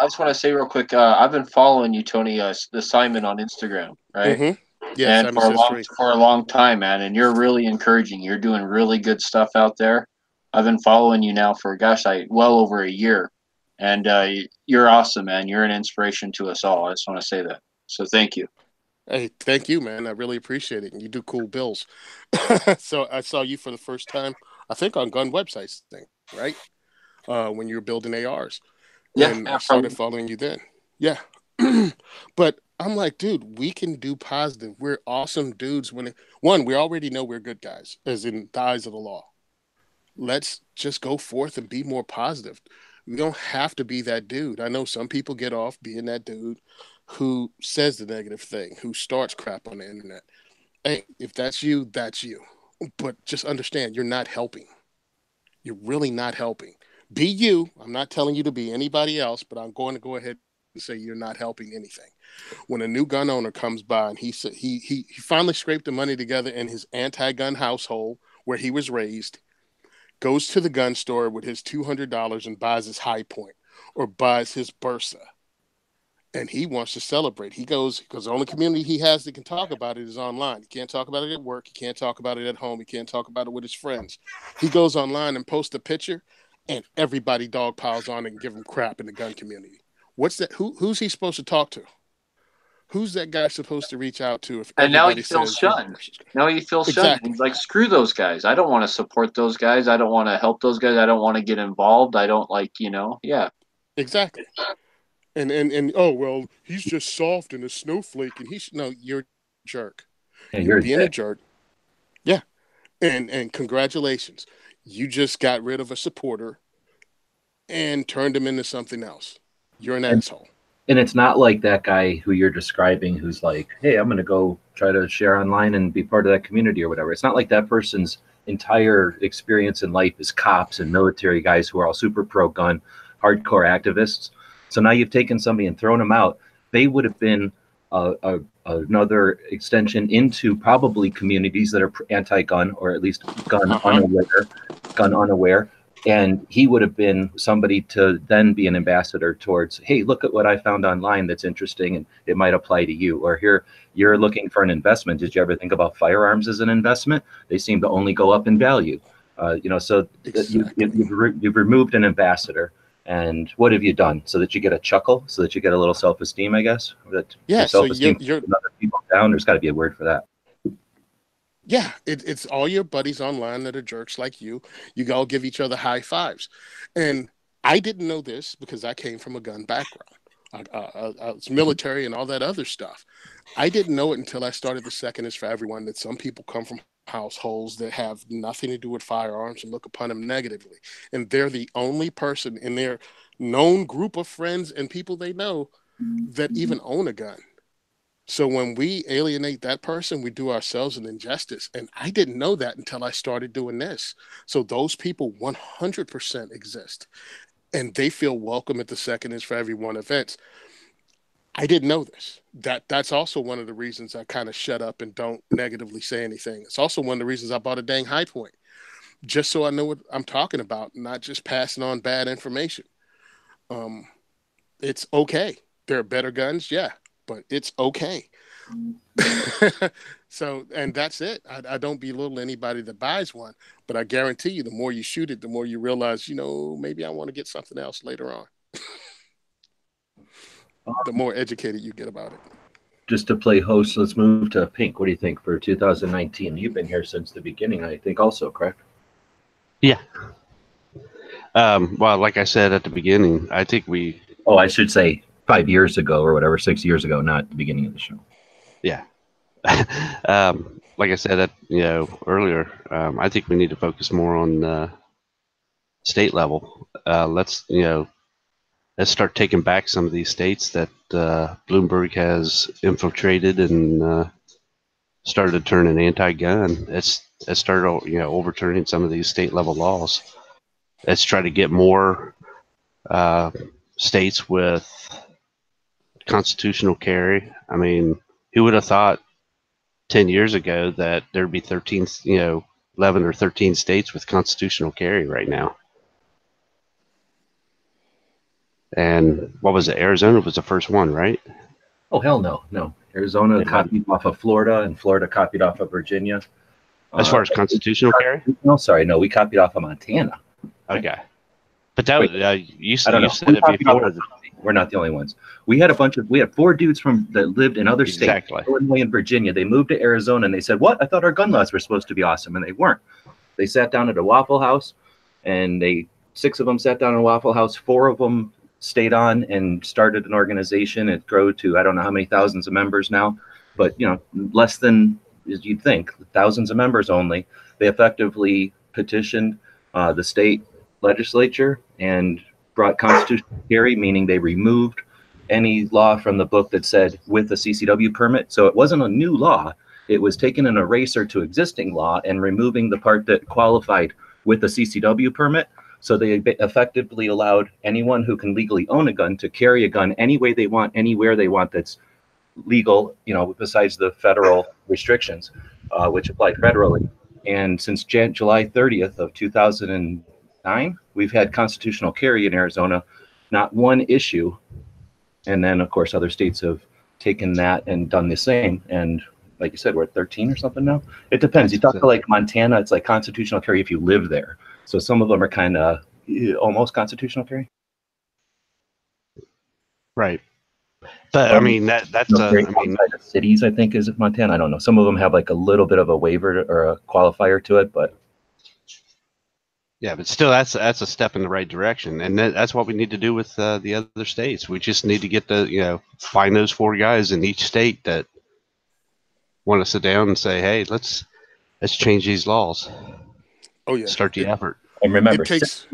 just want to say real quick, I've been following you, Tony, the Simon on Instagram, right? Mm-hmm. Yeah, and for a long time, man, and you're really encouraging. You're doing really good stuff out there. I've been following you now for, well over a year. And you're awesome, man. You're an inspiration to us all. I just want to say that. So thank you. Hey, thank you, man. I really appreciate it. And you do cool bills. So I saw you for the first time, I think, on gun websites thing, right? When you were building ARs. Yeah. And I started following you then. Yeah. But I'm like, dude, we can do positive. We're awesome dudes. We already know we're good guys, as in the eyes of the law. Let's just go forth and be more positive. We don't have to be that dude. I know some people get off being that dude who says the negative thing, who starts crap on the internet. Hey, if that's you, that's you. But just understand, you're not helping. You're really not helping. Be you. I'm not telling you to be anybody else, but I'm going to go ahead and say you're not helping anything. When a new gun owner comes by and he finally scraped the money together in his anti-gun household where he was raised, goes to the gun store with his $200 and buys his High Point or buys his Bursa. And he wants to celebrate. He goes, because the only community he has that can talk about it is online. He can't talk about it at work. He can't talk about it at home. He can't talk about it with his friends. He goes online and posts a picture, and everybody dog piles on it and give him crap in the gun community. What's that? Who's he supposed to talk to? Who's that guy supposed to reach out to if And now everybody he feels says shunned. Now he feels shunned. Exactly. He's like, screw those guys. I don't want to support those guys. I don't want to help those guys. I don't want to get involved. I don't yeah. Exactly. And oh, well, he's just soft and a snowflake, and no, you're a jerk. Yeah, You're being a jerk. Yeah. And congratulations. You just got rid of a supporter and turned him into something else. You're an asshole. And it's not like that guy who you're describing who's like, hey, I'm going to go try to share online and be part of that community or whatever. It's not like that person's entire experience in life is cops and military guys who are all super pro-gun, hardcore activists. So now you've taken somebody and thrown them out. They would have been another extension into probably communities that are anti-gun or at least gun unaware. And he would have been somebody to then be an ambassador towards, hey, look at what I found online that's interesting and it might apply to you. Or here, you're looking for an investment. Did you ever think about firearms as an investment? They seem to only go up in value. So exactly. You've removed an ambassador. And what have you done? So that you get a chuckle, so that you get a little self-esteem, I guess? That self-esteem you're other people down. There's got to be a word for that. Yeah, it's all your buddies online that are jerks like you. You all give each other high fives. And I didn't know this because I came from a gun background. I was military and all that other stuff. I didn't know it until I started the Second is for Everyone that some people come from households that have nothing to do with firearms and look upon them negatively. And they're the only person in their known group of friends and people they know that even own a gun. So when we alienate that person, we do ourselves an injustice. And I didn't know that until I started doing this. So those people 100% exist. And they feel welcome at the Second is for Everyone events. I didn't know this. That's also one of the reasons I kind of shut up and don't negatively say anything. It's also one of the reasons I bought a dang High Point, just so I know what I'm talking about, not just passing on bad information. It's okay. There are better guns, yeah, but it's okay. So, and that's it. I don't belittle anybody that buys one, but I guarantee you, the more you shoot it, the more you realize, maybe I want to get something else later on. The more educated you get about it. Just to play host, let's move to Pink. What do you think for 2019? You've been here since the beginning, I think, also, correct? Yeah. Well, like I said at the beginning, I think I should say 5 years ago or whatever, 6 years ago, not the beginning of the show. Yeah. Like I said, earlier, I think we need to focus more on state level. Let's start taking back some of these states that Bloomberg has infiltrated and started turning anti-gun. Let's start, overturning some of these state level laws. Let's try to get more states with constitutional carry. I mean, who would have thought 10 years ago that there'd be 11 or 13 states with constitutional carry right now? And what was it? Arizona was the first one, right? Oh, hell no. No. Arizona copied off of Florida, and Florida copied off of Virginia. As far as constitutional carry? No, sorry. No, we copied off of Montana. Okay. But that was, you said it before. We're not the only ones. We had 4 dudes that lived in other states, Illinois and Virginia. They moved to Arizona, and they said, what? I thought our gun laws were supposed to be awesome, and they weren't. They sat down at a Waffle House, and 6 of them sat down at a Waffle House. 4 of them stayed on and started an organization. It grew to I don't know how many thousands of members now, but less than you'd think, thousands of members only. They effectively petitioned the state legislature and brought constitutional carry, meaning they removed any law from the book that said with a CCW permit. So it wasn't a new law. It was taking an eraser to existing law and removing the part that qualified with a CCW permit. So they effectively allowed anyone who can legally own a gun to carry a gun any way they want, anywhere they want that's legal, besides the federal restrictions, which apply federally. And since July 30th of 2009, we've had constitutional carry in Arizona, not one issue. And then, of course, other states have taken that and done the same. And like you said, we're at 13 or something now. It depends. You talk to like Montana, it's like constitutional carry if you live there. So some of them are kind of almost constitutional carry. Right. But I mean, that's I mean, outside of cities, I think, is it Montana? I don't know. Some of them have like a little bit of a waiver or a qualifier to it, but yeah, but still, that's a step in the right direction, and that's what we need to do with the other states. We just need to get find those 4 guys in each state that want to sit down and say, hey, let's change these laws. Oh yeah, start the effort. And remember,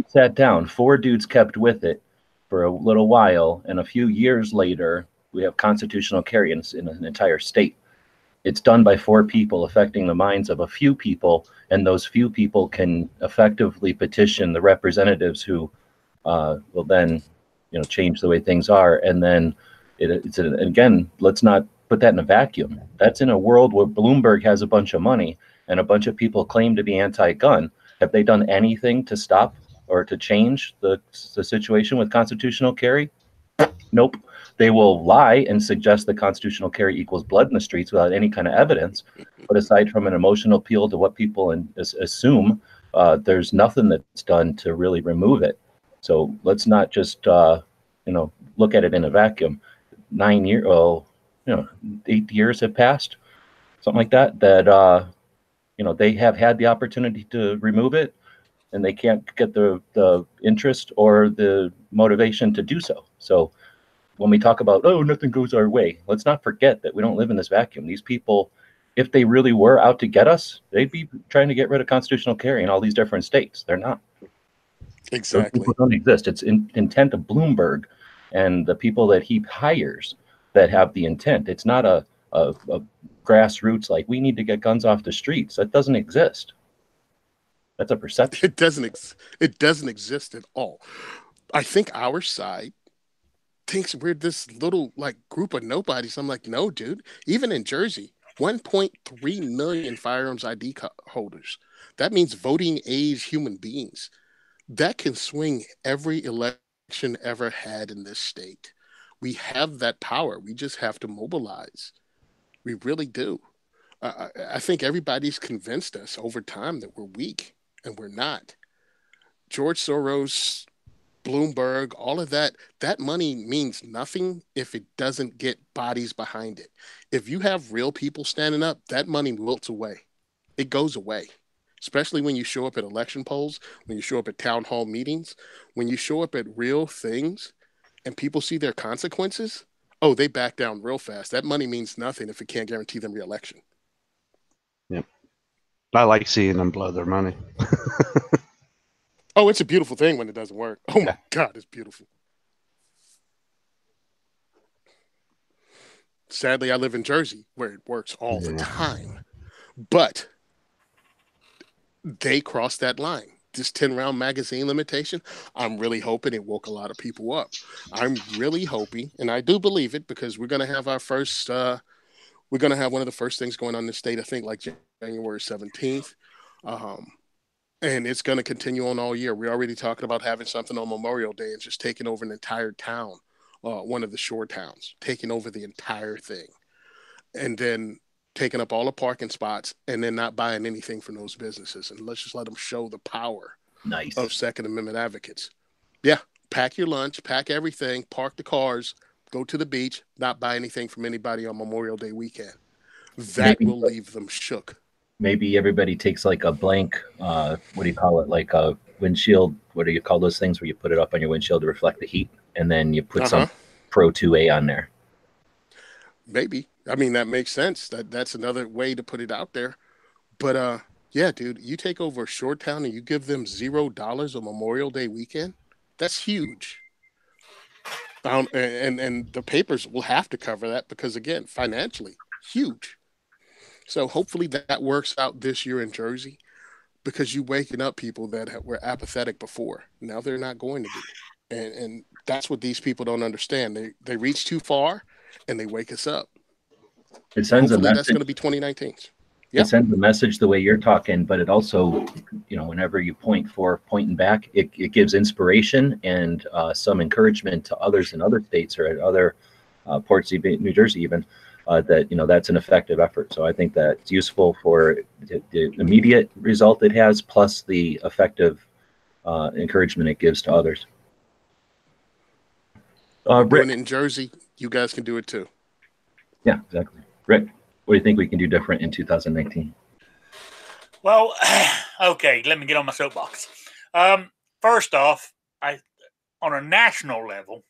sat down, 4 dudes kept with it for a little while, and a few years later, we have constitutional carry in an entire state. It's done by 4 people affecting the minds of a few people, and those few people can effectively petition the representatives who will then, change the way things are. And then again, let's not put that in a vacuum. That's in a world where Bloomberg has a bunch of money and a bunch of people claim to be anti-gun. Have they done anything to stop or to change the situation with constitutional carry? Nope. They will lie and suggest that constitutional carry equals blood in the streets without any kind of evidence. But aside from an emotional appeal to what people assume, there's nothing that's done to really remove it. So let's not just, look at it in a vacuum. 8 years have passed, something like that, they have had the opportunity to remove it, and they can't get the interest or the motivation to do so. So when we talk about, nothing goes our way, let's not forget that we don't live in this vacuum. These people, if they really were out to get us, they'd be trying to get rid of constitutional carry in all these different states. They're not. Exactly. Those people don't exist. It's intent of Bloomberg and the people that he hires that have the intent. It's not a grassroots, like, we need to get guns off the streets. That doesn't exist. That's a perception. It doesn't exist at all. I think our side thinks we're this little group of nobodies. I'm like, no, dude. Even in Jersey, 1.3 million firearms ID holders. That means voting age human beings. That can swing every election ever had in this state. We have that power. We just have to mobilize. We really do. I think everybody's convinced us over time that we're weak, and we're not. George Soros, Bloomberg, all of that money means nothing if it doesn't get bodies behind it. If you have real people standing up, that money wilts away. It goes away, especially when you show up at election polls, when you show up at town hall meetings, when you show up at real things and people see their consequences. Oh, they back down real fast. That money means nothing if it can't guarantee them re-election. Yep. I like seeing them blow their money. Oh, it's a beautiful thing when it doesn't work. Oh my God, it's beautiful. Sadly, I live in Jersey where it works all the time. But they crossed that line. This 10-round magazine limitation, I'm really hoping it woke a lot of people up. I'm really hoping, and I do believe it, because we're going to have our first, we're going to have one of the first things going on in the state, I think, like January 17th. And it's going to continue on all year. We're already talking about having something on Memorial Day and just taking over an entire town, one of the shore towns, taking over the entire thing. And then taking up all the parking spots and then not buying anything from those businesses. And let's just let them show the power of Second Amendment advocates. Yeah, pack your lunch, pack everything, park the cars, go to the beach, not buy anything from anybody on Memorial Day weekend. That will leave them shook. Maybe everybody takes like a blank, what do you call it? Like a windshield. What do you call those things where you put it up on your windshield to reflect the heat? And then you put some Pro 2A on there. Maybe. I mean, that makes sense. That's another way to put it out there. But yeah, dude, you take over a short town and you give them $0 on Memorial Day weekend. That's huge. And the papers will have to cover that because, again, financially, huge. So hopefully that works out this year in Jersey, because you're waking up people that were apathetic before. Now they're not going to be. And that's what these people don't understand. They reach too far and they wake us up. It sends Hopefully a message. That's going to be 2019. Yeah. It sends a message the way you're talking, but it also, whenever you pointing back, it gives inspiration and some encouragement to others in other states or at other ports, even New Jersey, even that that's an effective effort. So I think that's useful for the immediate result it has, plus the effective encouragement it gives to others. Doing Rick. it in Jersey, you guys can do it too. Yeah, exactly. Rick, what do you think we can do different in 2019? Well, okay, let me get on my soapbox. First off, on a national level,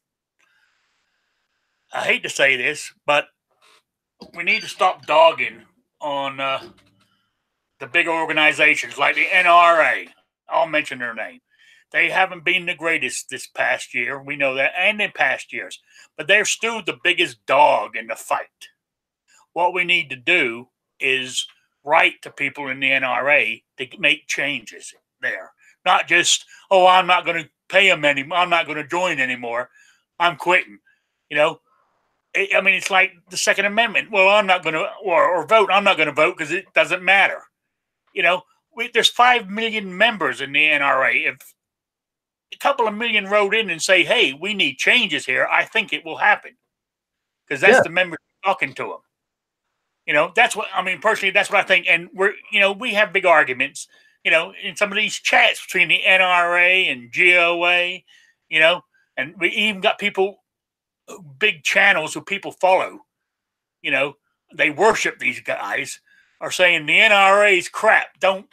I hate to say this, but we need to stop dogging on the big organizations like the NRA. I'll mention their name. They haven't been the greatest this past year. We know that, and in past years. But they're still the biggest dog in the fight. What we need to do is write to people in the NRA to make changes there. Not just, oh, I'm not going to pay them anymore. I'm not going to join anymore. I'm quitting. It's like the Second Amendment. Well, I'm not going to, or vote. I'm not going to vote because it doesn't matter. There's 5 million members in the NRA. If a couple of million wrote in and say, hey, we need changes here, I think it will happen. Because that's the members talking to them. That's what, personally, that's what I think. And we have big arguments, in some of these chats between the NRA and GOA, and we even got people, big channels who people follow, they worship these guys, are saying the NRA's crap. Don't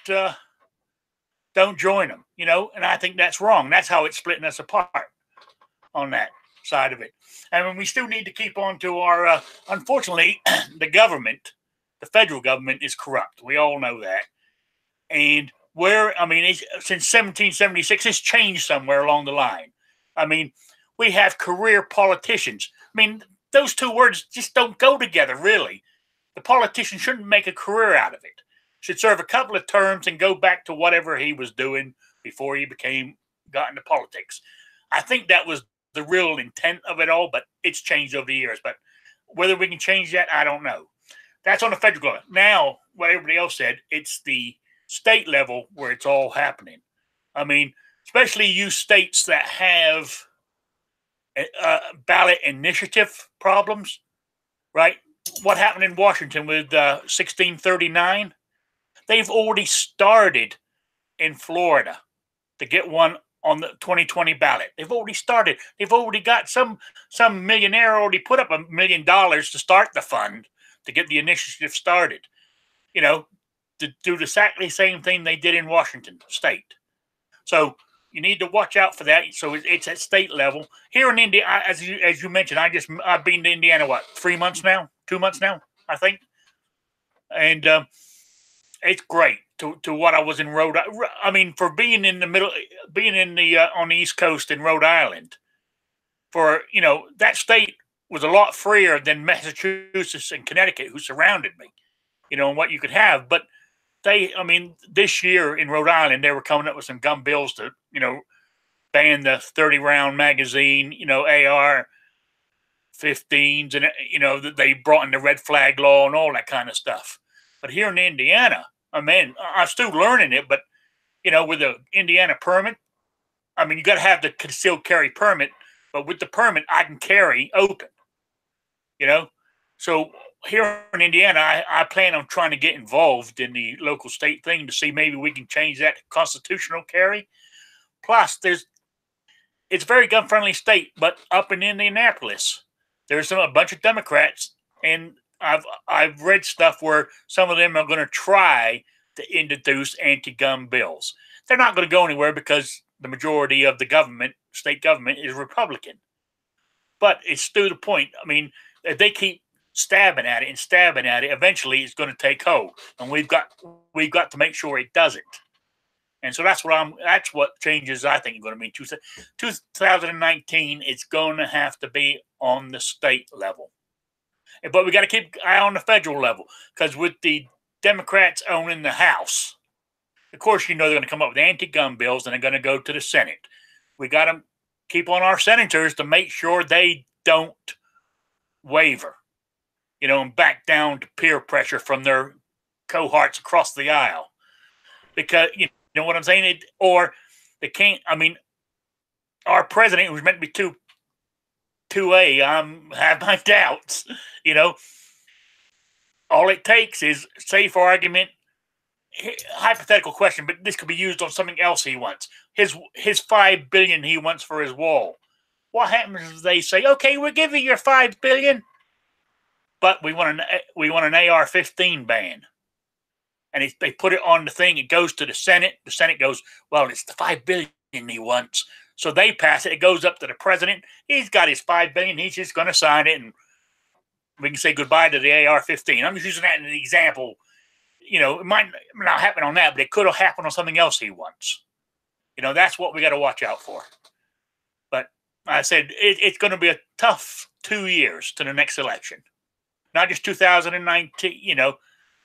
join them, and I think that's wrong. That's how it's splitting us apart on that side of it. And we still need to keep on to our, unfortunately, the government, the federal government is corrupt. We all know that. And since 1776, it's changed somewhere along the line. We have career politicians. Those two words just don't go together, really. The politician shouldn't make a career out of it. Should serve a couple of terms and go back to whatever he was doing before he got into politics. I think that was the real intent of it all, but it's changed over the years. But whether we can change that, I don't know. That's on the federal government. Now, what everybody else said, it's the state level where it's all happening. Especially you states that have ballot initiative problems, right? What happened in Washington with 1639? They've already started in Florida to get one on the 2020 ballot. They've already started. They've already got some millionaire already put up $1 million to start the fund to get the initiative started. To do exactly the same thing they did in Washington State. So you need to watch out for that. So it's at state level. Here in India, as you mentioned, I've been to Indiana, 2 months now, I think. And it's great to what I was in Rhode Island. For being in the middle, being in the on the East Coast in Rhode Island, for that state was a lot freer than Massachusetts and Connecticut, who surrounded me, and what you could have. But this year in Rhode Island, they were coming up with some gun bills to, ban the 30-round magazine, AR-15s, and, that they brought in the red flag law and all that kind of stuff. But here in Indiana, I'm still learning it, but, with the Indiana permit, you got to have the concealed carry permit, but with the permit, I can carry open, So here in Indiana, I plan on trying to get involved in the local state thing to see maybe we can change that to constitutional carry. Plus, it's a very gun-friendly state, but up in Indianapolis, there's a bunch of Democrats, and I've read stuff where some of them are going to try to introduce anti-gun bills. They're not going to go anywhere because the majority of the state government, is Republican. But it's still the point. If they keep stabbing at it, eventually it's going to take hold, and we've got to make sure it doesn't. And so that's what changes I think are going to be 2019. It's going to have to be on the state level, but we got to keep an eye on the federal level, because with the Democrats owning the House, of course, they're going to come up with anti-gun bills, and they're going to go to the Senate. We got to keep on our senators to make sure they don't waver, and back down to peer pressure from their cohorts across the aisle, because you know what I'm saying. Or they can't. I mean, our president was meant to be 2A. Have my doubts. You know, all it takes is, say for argument, hypothetical question, but this could be used on something else he wants. His $5 billion he wants for his wall. What happens if they say, okay, we'll give you your $5 billion, but we want an AR-15 ban, and if they put it on the thing, it goes to the Senate. The Senate goes, well, it's the $5 billion he wants, so they pass it. It goes up to the president. He's got his $5 billion. He's just going to sign it, and we can say goodbye to the AR-15. I'm just using that as an example. You know, it might not happen on that, but it could have happened on something else he wants. You know, that's what we got to watch out for. But I said it's going to be a tough 2 years to the next election. Not just 2019, you know,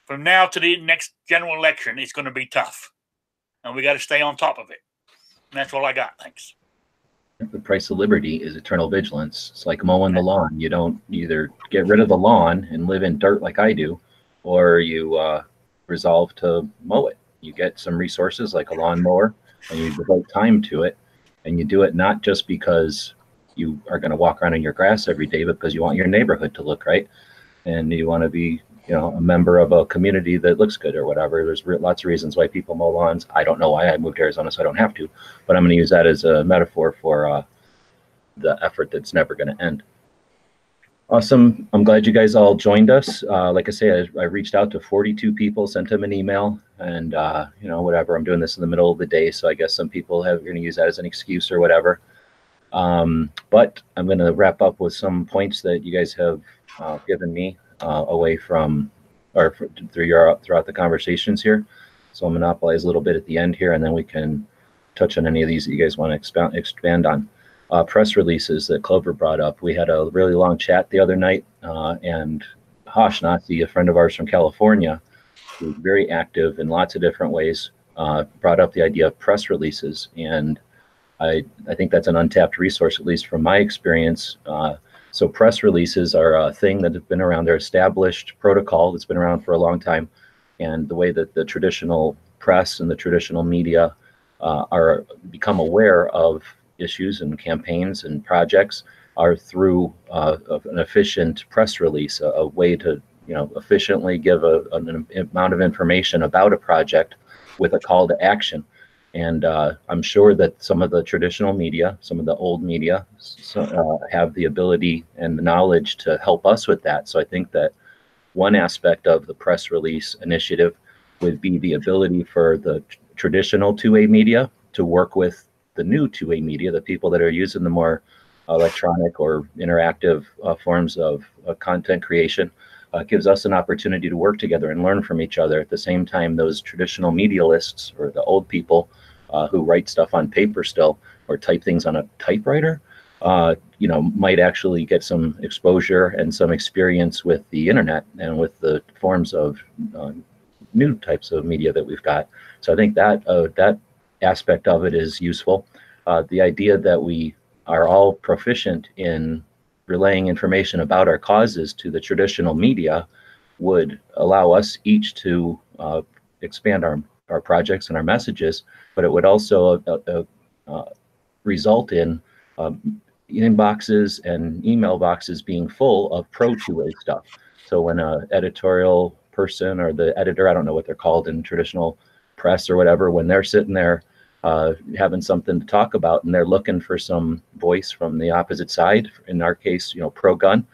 from now to the next general election, it's going to be tough. And we got to stay on top of it. And that's all I got. Thanks. The price of liberty is eternal vigilance. It's like mowing the lawn. You don't either get rid of the lawn and live in dirt like I do, or you resolve to mow it. You get some resources like a lawnmower, and you devote time to it, and you do it not just because you are going to walk around in your grass every day, but because you want your neighborhood to look right, and you want to be, you know, a member of a community that looks good or whatever. There's lots of reasons why people mow lawns. I don't know why. I moved to Arizona, so I don't have to, but I'm going to use that as a metaphor for the effort that's never going to end. Awesome. I'm glad you guys all joined us. Like I say, I reached out to 42 people, sent them an email, and you know, whatever. I'm doing this in the middle of the day, so I guess some people are going to use that as an excuse or whatever. But I'm going to wrap up with some points that you guys have given me away from, or throughout the conversations here. So I'll monopolize a little bit at the end here, and then we can touch on any of these that you guys want to expand on. Press releases that Clover brought up. We had a really long chat the other night, and Hosh Nazi, a friend of ours from California, who's very active in lots of different ways, brought up the idea of press releases. And I think that's an untapped resource, at least from my experience. So press releases are a thing that has been around. They're established protocol that's been around for a long time. And the way that the traditional press and the traditional media are become aware of issues and campaigns and projects are through an efficient press release, a way to, you know, efficiently give an amount of information about a project with a call to action. And I'm sure that some of the traditional media, some of the old media, have the ability and the knowledge to help us with that. So I think that one aspect of the press release initiative would be the ability for the traditional 2A media to work with the new 2A media, the people that are using the more electronic or interactive forms of content creation. Gives us an opportunity to work together and learn from each other. At the same time, those traditional medialists, or the old people who write stuff on paper still, or type things on a typewriter, you know, might actually get some exposure and some experience with the internet and with the forms of new types of media that we've got. So I think that that aspect of it is useful. The idea that we are all proficient in relaying information about our causes to the traditional media would allow us each to expand our projects and our messages, but it would also result in inboxes and email boxes being full of pro-2A stuff. So when an editorial person or the editor, I don't know what they're called in traditional press or whatever, when they're sitting there having something to talk about and they're looking for some voice from the opposite side, in our case, you know, pro-gun,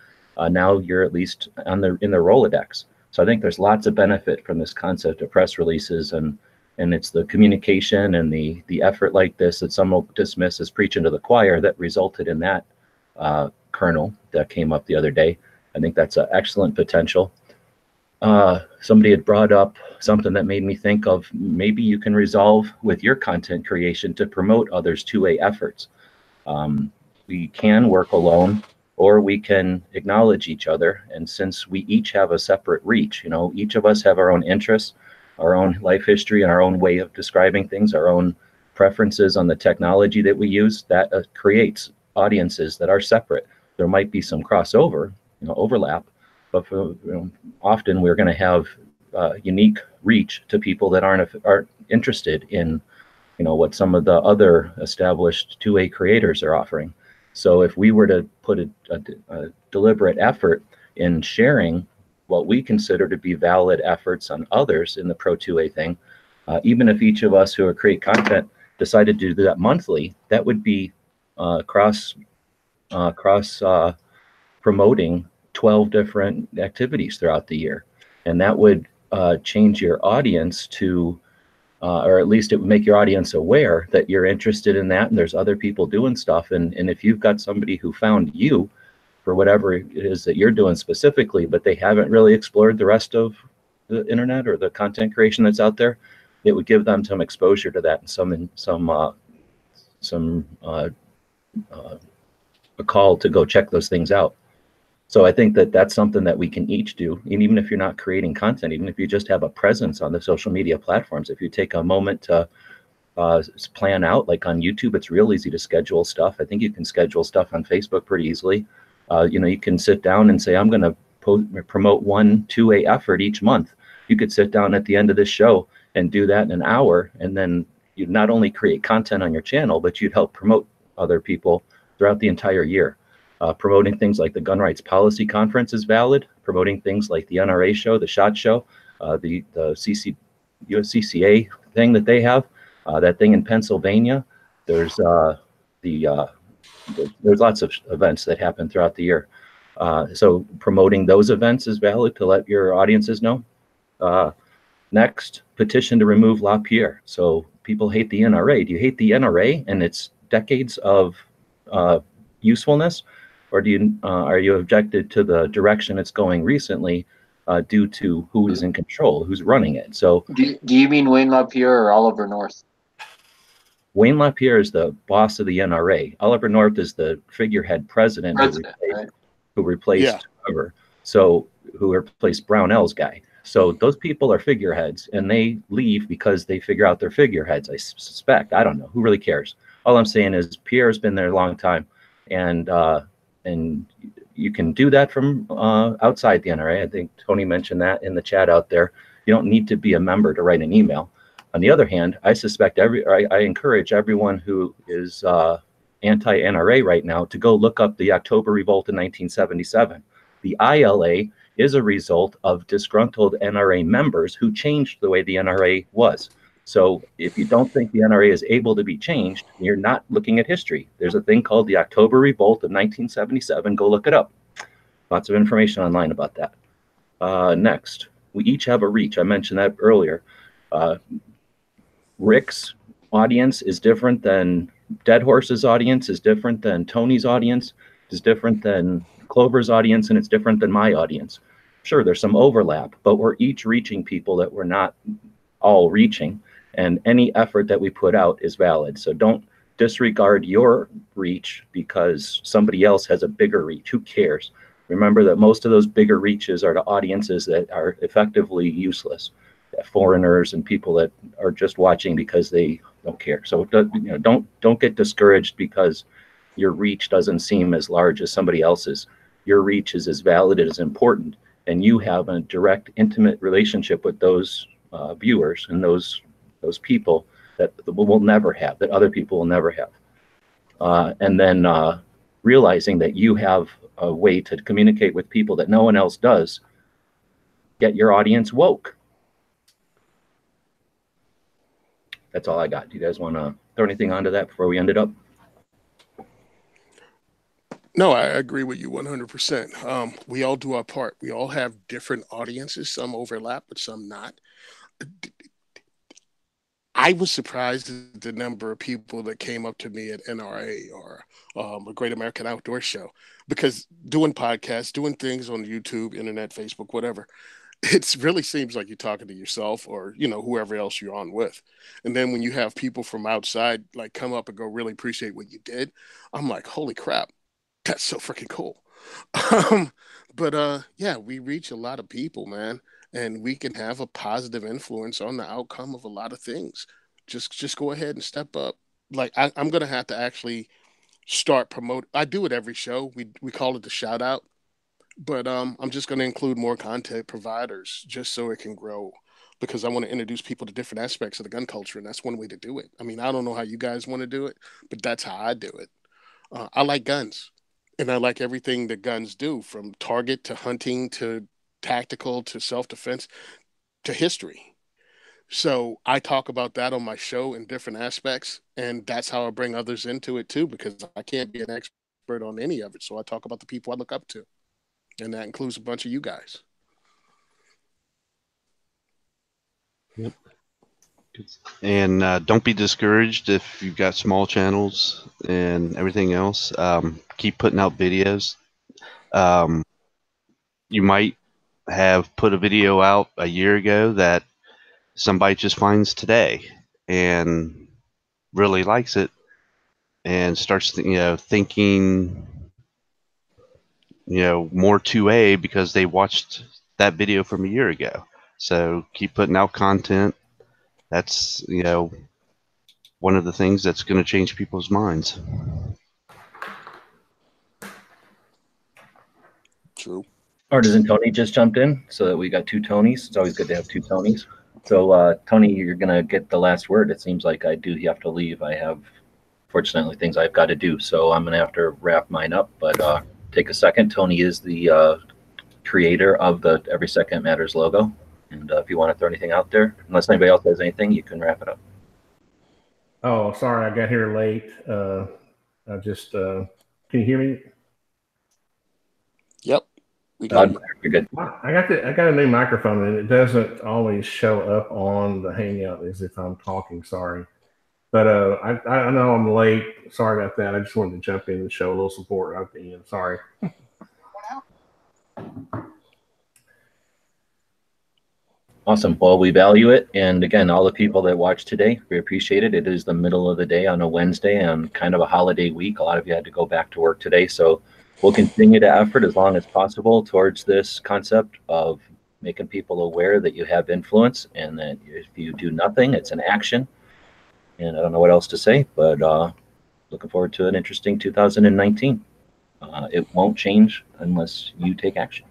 now you're at least in the Rolodex. So I think there's lots of benefit from this concept of press releases, and it's the communication and the effort like this that some will dismiss as preaching to the choir that resulted in that kernel that came up the other day. I think that's an excellent potential. Somebody had brought up something that made me think of maybe you can resolve with your content creation to promote others' 2A efforts. We can work alone, or we can acknowledge each other. And since we each have a separate reach, you know, each of us have our own interests, our own life history, and our own way of describing things, our own preferences on the technology that we use, that creates audiences that are separate. There might be some crossover, you know, overlap, but often we're going to have unique reach to people that aren't interested in, what some of the other established 2A creators are offering. So if we were to put a deliberate effort in sharing what we consider to be valid efforts on others in the Pro 2A thing, even if each of us who create content decided to do that monthly, that would be cross promoting 12 different activities throughout the year. And that would change your audience to, or at least it would make your audience aware that you're interested in that and there's other people doing stuff. And if you've got somebody who found you for whatever it is that you're doing specifically, but they haven't really explored the rest of the internet or the content creation that's out there, it would give them some exposure to that and a call to go check those things out. So I think that that's something that we can each do. And even if you're not creating content, even if you just have a presence on the social media platforms, if you take a moment to plan out, like on YouTube, it's real easy to schedule stuff. I think you can schedule stuff on Facebook pretty easily. You can sit down and say, I'm going to promote 1 2A effort each month. You could sit down at the end of this show and do that in an hour. And then you'd not only create content on your channel, but you'd help promote other people throughout the entire year. Promoting things like the Gun Rights Policy Conference is valid. Promoting things like the NRA show, the SHOT Show, the USCCA thing that they have, that thing in Pennsylvania. There's lots of events that happen throughout the year. So promoting those events is valid to let your audiences know. Next, petition to remove LaPierre. So people hate the NRA. Do you hate the NRA and its decades of usefulness? Or are you objected to the direction it's going recently due to who is in control, who's running it? So, do you mean Wayne LaPierre or Oliver North? Wayne LaPierre is the boss of the NRA. Oliver North is the figurehead president who replaced whoever. So who replaced Brownell's guy. So those people are figureheads, and they leave because they figure out they're figureheads. I suspect. I don't know. Who really cares? All I'm saying is Pierre's been there a long time, and you can do that from outside the NRA. I think Tony mentioned that in the chat out there. You don't need to be a member to write an email. On the other hand, I suspect I encourage everyone who is anti-NRA right now to go look up the October Revolt in 1977. The ILA is a result of disgruntled NRA members who changed the way the NRA was. So if you don't think the NRA is able to be changed, you're not looking at history. There's a thing called the October Revolt of 1977. Go look it up. Lots of information online about that. Next, we each have a reach. I mentioned that earlier. Rick's audience is different than Dead Horse's audience, is different than Tony's audience, is different than Clover's audience, and it's different than my audience. Sure, there's some overlap, but we're each reaching people that we're not all reaching, and any effort that we put out is valid. So don't disregard your reach because somebody else has a bigger reach. Who cares? Remember that most of those bigger reaches are to audiences that are effectively useless, foreigners and people that are just watching because they don't care. So don't get discouraged because your reach doesn't seem as large as somebody else's. Your reach is as valid and as important, and you have a direct, intimate relationship with those viewers and those people that we'll never have, that other people will never have. And then realizing that you have a way to communicate with people that no one else does. Get your audience woke. That's all I got. Do you guys want to throw anything onto that before we end it up? No, I agree with you 100%. We all do our part. We all have different audiences. Some overlap, but some not. I was surprised at the number of people that came up to me at NRA or a Great American Outdoor Show, because doing podcasts, doing things on YouTube, internet, Facebook, whatever, it really seems like you're talking to yourself or, whoever else you're on with. And then when you have people from outside, like, come up and go, really appreciate what you did, I'm like, holy crap, that's so freaking cool. But yeah, we reach a lot of people, man, and we can have a positive influence on the outcome of a lot of things. Just go ahead and step up. Like, I'm going to have to actually start promote. I do it every show. We call it the shout out. But I'm just going to include more content providers just so it can grow, because I want to introduce people to different aspects of the gun culture, and that's one way to do it. I mean, I don't know how you guys want to do it, but that's how I do it. I like guns, and I like everything that guns do, from target to hunting to tactical to self-defense to history. So I talk about that on my show in different aspects, and that's how I bring others into it too, because I can't be an expert on any of it. So I talk about the people I look up to, and that includes a bunch of you guys. Yep. And don't be discouraged if you've got small channels and everything else. Keep putting out videos. You might have put a video out a year ago that somebody just finds today and really likes it and starts thinking more 2A because they watched that video from a year ago. So keep putting out content. That's one of the things that's going to change people's minds. True. Artisan Tony just jumped in, so that we got two Tonys. It's always good to have two Tonys. So, Tony, you're going to get the last word. It seems like I do have to leave. I have, fortunately, things I've got to do, so I'm going to have to wrap mine up. But take a second. Tony is the creator of the Every Second Matters logo. And if you want to throw anything out there, unless anybody else has anything, you can wrap it up. Oh, sorry, I got here late. I just can you hear me? Yep. You're good. I got a new microphone, and it doesn't always show up on the Hangout as if I'm talking. Sorry, but I know I'm late. Sorry about that. I just wanted to jump in and show a little support right at the end. Sorry. Awesome. Well, we value it. And again, all the people that watched today, we appreciate it. It is the middle of the day on a Wednesday and kind of a holiday week. A lot of you had to go back to work today. So we'll continue to effort as long as possible towards this concept of making people aware that you have influence, and that if you do nothing, it's an action. And I don't know what else to say, but looking forward to an interesting 2019. It won't change unless you take action.